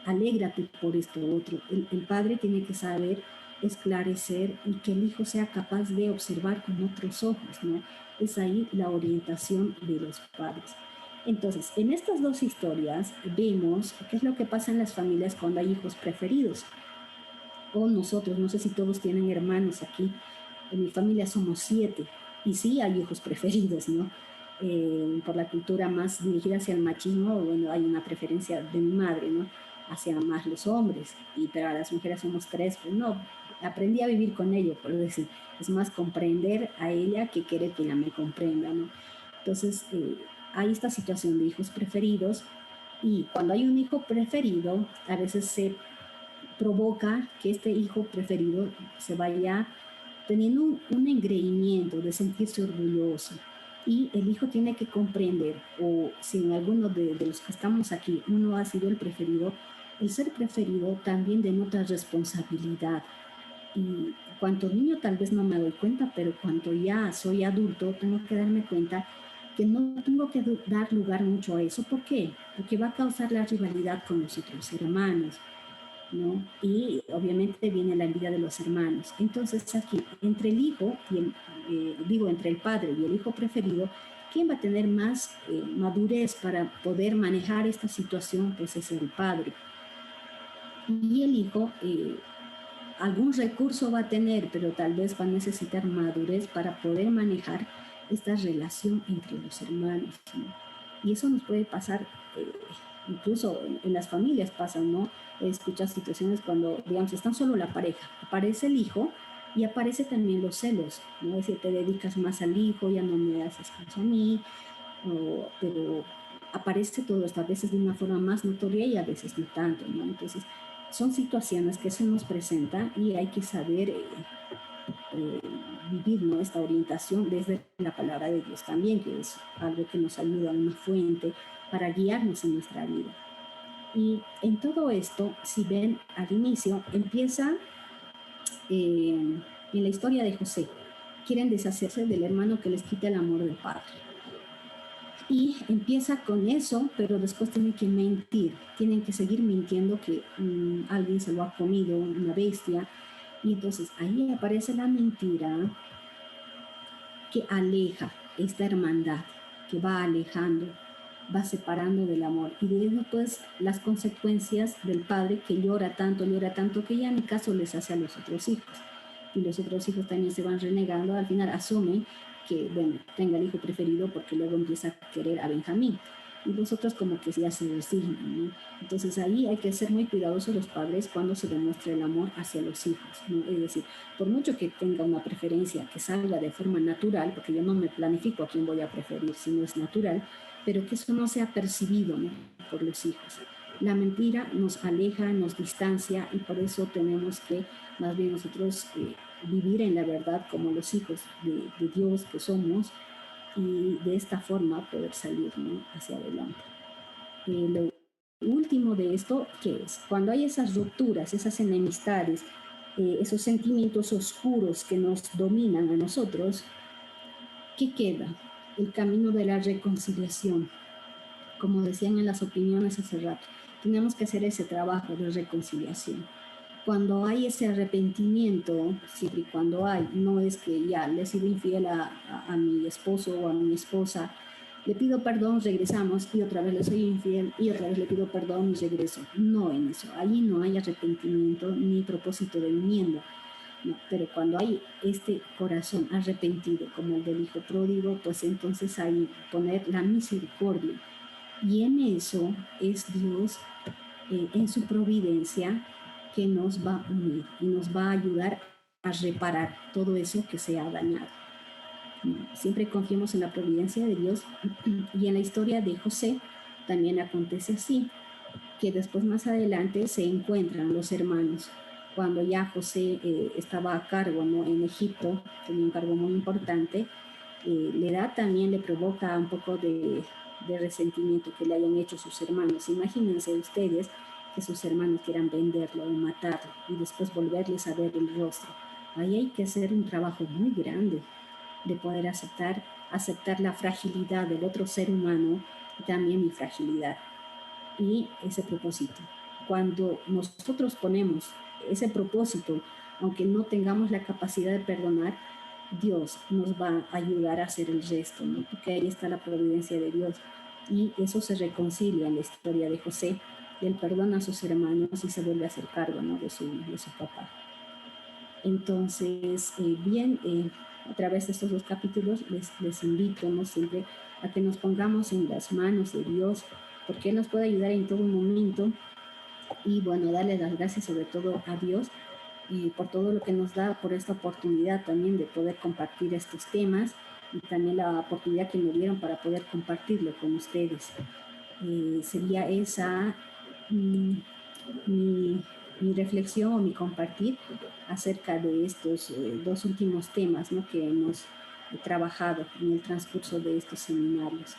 alégrate por esto otro. El padre tiene que saber esclarecer y que el hijo sea capaz de observar con otros ojos, ¿no? Es ahí la orientación de los padres. Entonces, en estas dos historias vemos qué es lo que pasa en las familias cuando hay hijos preferidos. O nosotros, no sé si todos tienen hermanos aquí, en mi familia somos 7 y sí hay hijos preferidos, ¿no? Por la cultura más dirigida hacia el machismo, bueno, hay una preferencia de mi madre, ¿no? Hacia más los hombres, pero a las mujeres somos 3, pues no, aprendí a vivir con ello, por decir, es más comprender a ella que querer que ella me comprenda, ¿no? Entonces, hay esta situación de hijos preferidos y cuando hay un hijo preferido, a veces se provoca que este hijo preferido se vaya teniendo un engreimiento de sentirse orgulloso. Y el hijo tiene que comprender, o si en alguno de los que estamos aquí uno ha sido el preferido, el ser preferido también denota responsabilidad. Y cuanto niño tal vez no me doy cuenta, pero cuando ya soy adulto tengo que darme cuenta que no tengo que dar lugar mucho a eso. ¿Por qué? Porque va a causar la rivalidad con los otros hermanos, ¿no? Y obviamente viene la envidia de los hermanos. Entonces aquí, entre el hijo, entre el padre y el hijo preferido, ¿quién va a tener más madurez para poder manejar esta situación? Pues es el padre. Y el hijo, algún recurso va a tener, pero tal vez va a necesitar madurez para poder manejar esta relación entre los hermanos, ¿no? Y eso nos puede pasar, incluso en las familias pasan, ¿no? Escuchas situaciones cuando, digamos, están solo la pareja, aparece el hijo y aparece también los celos, ¿no? Es decir, te dedicas más al hijo, ya no me haces caso a mí, pero aparece todo esto, a veces de una forma más notoria y a veces no tanto, ¿no? Entonces, son situaciones que se nos presentan y hay que saber vivir, ¿no? Esta orientación desde la palabra de Dios también, que es algo que nos ayuda, una fuente para guiarnos en nuestra vida. Y en todo esto, si ven al inicio, empieza en la historia de José. Quieren deshacerse del hermano que les quita el amor del padre. Y empieza con eso, pero después tienen que mentir. Tienen que seguir mintiendo que alguien se lo ha comido, una bestia. Y entonces ahí aparece la mentira que aleja esta hermandad, que va alejando, va separando del amor. Y de eso pues las consecuencias del padre que llora tanto, que ya ni caso les hace a los otros hijos. Y los otros hijos también se van renegando, al final asumen que, bueno, tenga el hijo preferido porque luego empieza a querer a Benjamín. Y los otros como que ya se resignan, ¿no? Entonces ahí hay que ser muy cuidadosos los padres cuando se demuestra el amor hacia los hijos, ¿no? Es decir, por mucho que tenga una preferencia que salga de forma natural, porque yo no me planifico a quién voy a preferir, si no es natural, pero que eso no sea percibido, ¿no?, por los hijos. La mentira nos aleja, nos distancia y por eso tenemos que más bien nosotros vivir en la verdad como los hijos de Dios que somos y de esta forma poder salir, ¿no?, hacia adelante. Lo último de esto, ¿qué es? Cuando hay esas rupturas, esas enemistades, esos sentimientos oscuros que nos dominan a nosotros, ¿qué queda? El camino de la reconciliación. Como decían en las opiniones hace rato, tenemos que hacer ese trabajo de reconciliación. cuando hay ese arrepentimiento, siempre y cuando hay, no es que ya le he sido infiel a mi esposo o a mi esposa, le pido perdón, regresamos y otra vez le soy infiel y otra vez le pido perdón y regreso. No en eso, allí no hay arrepentimiento ni propósito de enmienda. No, pero cuando hay este corazón arrepentido como el del hijo pródigo, pues entonces hay poner la misericordia. Y en eso es Dios, en su providencia, que nos va a unir y nos va a ayudar a reparar todo eso que se ha dañado. Siempre confiemos en la providencia de Dios, y en la historia de José también acontece así, que después más adelante se encuentran los hermanos. Cuando ya José estaba a cargo, ¿no?, en Egipto, tenía un cargo muy importante, le da también, le provoca un poco de resentimiento que le hayan hecho sus hermanos. Imagínense ustedes que sus hermanos quieran venderlo o matarlo y después volverles a ver el rostro. Ahí hay que hacer un trabajo muy grande de poder aceptar la fragilidad del otro ser humano y también mi fragilidad y ese propósito. Cuando nosotros ponemos ese propósito, aunque no tengamos la capacidad de perdonar, Dios nos va a ayudar a hacer el resto, ¿no? Porque ahí está la providencia de Dios. Y eso se reconcilia en la historia de José. Él perdona a sus hermanos y se vuelve a hacer cargo, ¿no?, de su papá. Entonces, a través de estos dos capítulos les invito, ¿no?, siempre a que nos pongamos en las manos de Dios, porque Él nos puede ayudar en todo momento. Y bueno, darle las gracias sobre todo a Dios por todo lo que nos da, por esta oportunidad también de poder compartir estos temas y también la oportunidad que me dieron para poder compartirlo con ustedes. Sería esa mi reflexión o mi compartir acerca de estos dos últimos temas, ¿no?, que hemos trabajado en el transcurso de estos seminarios.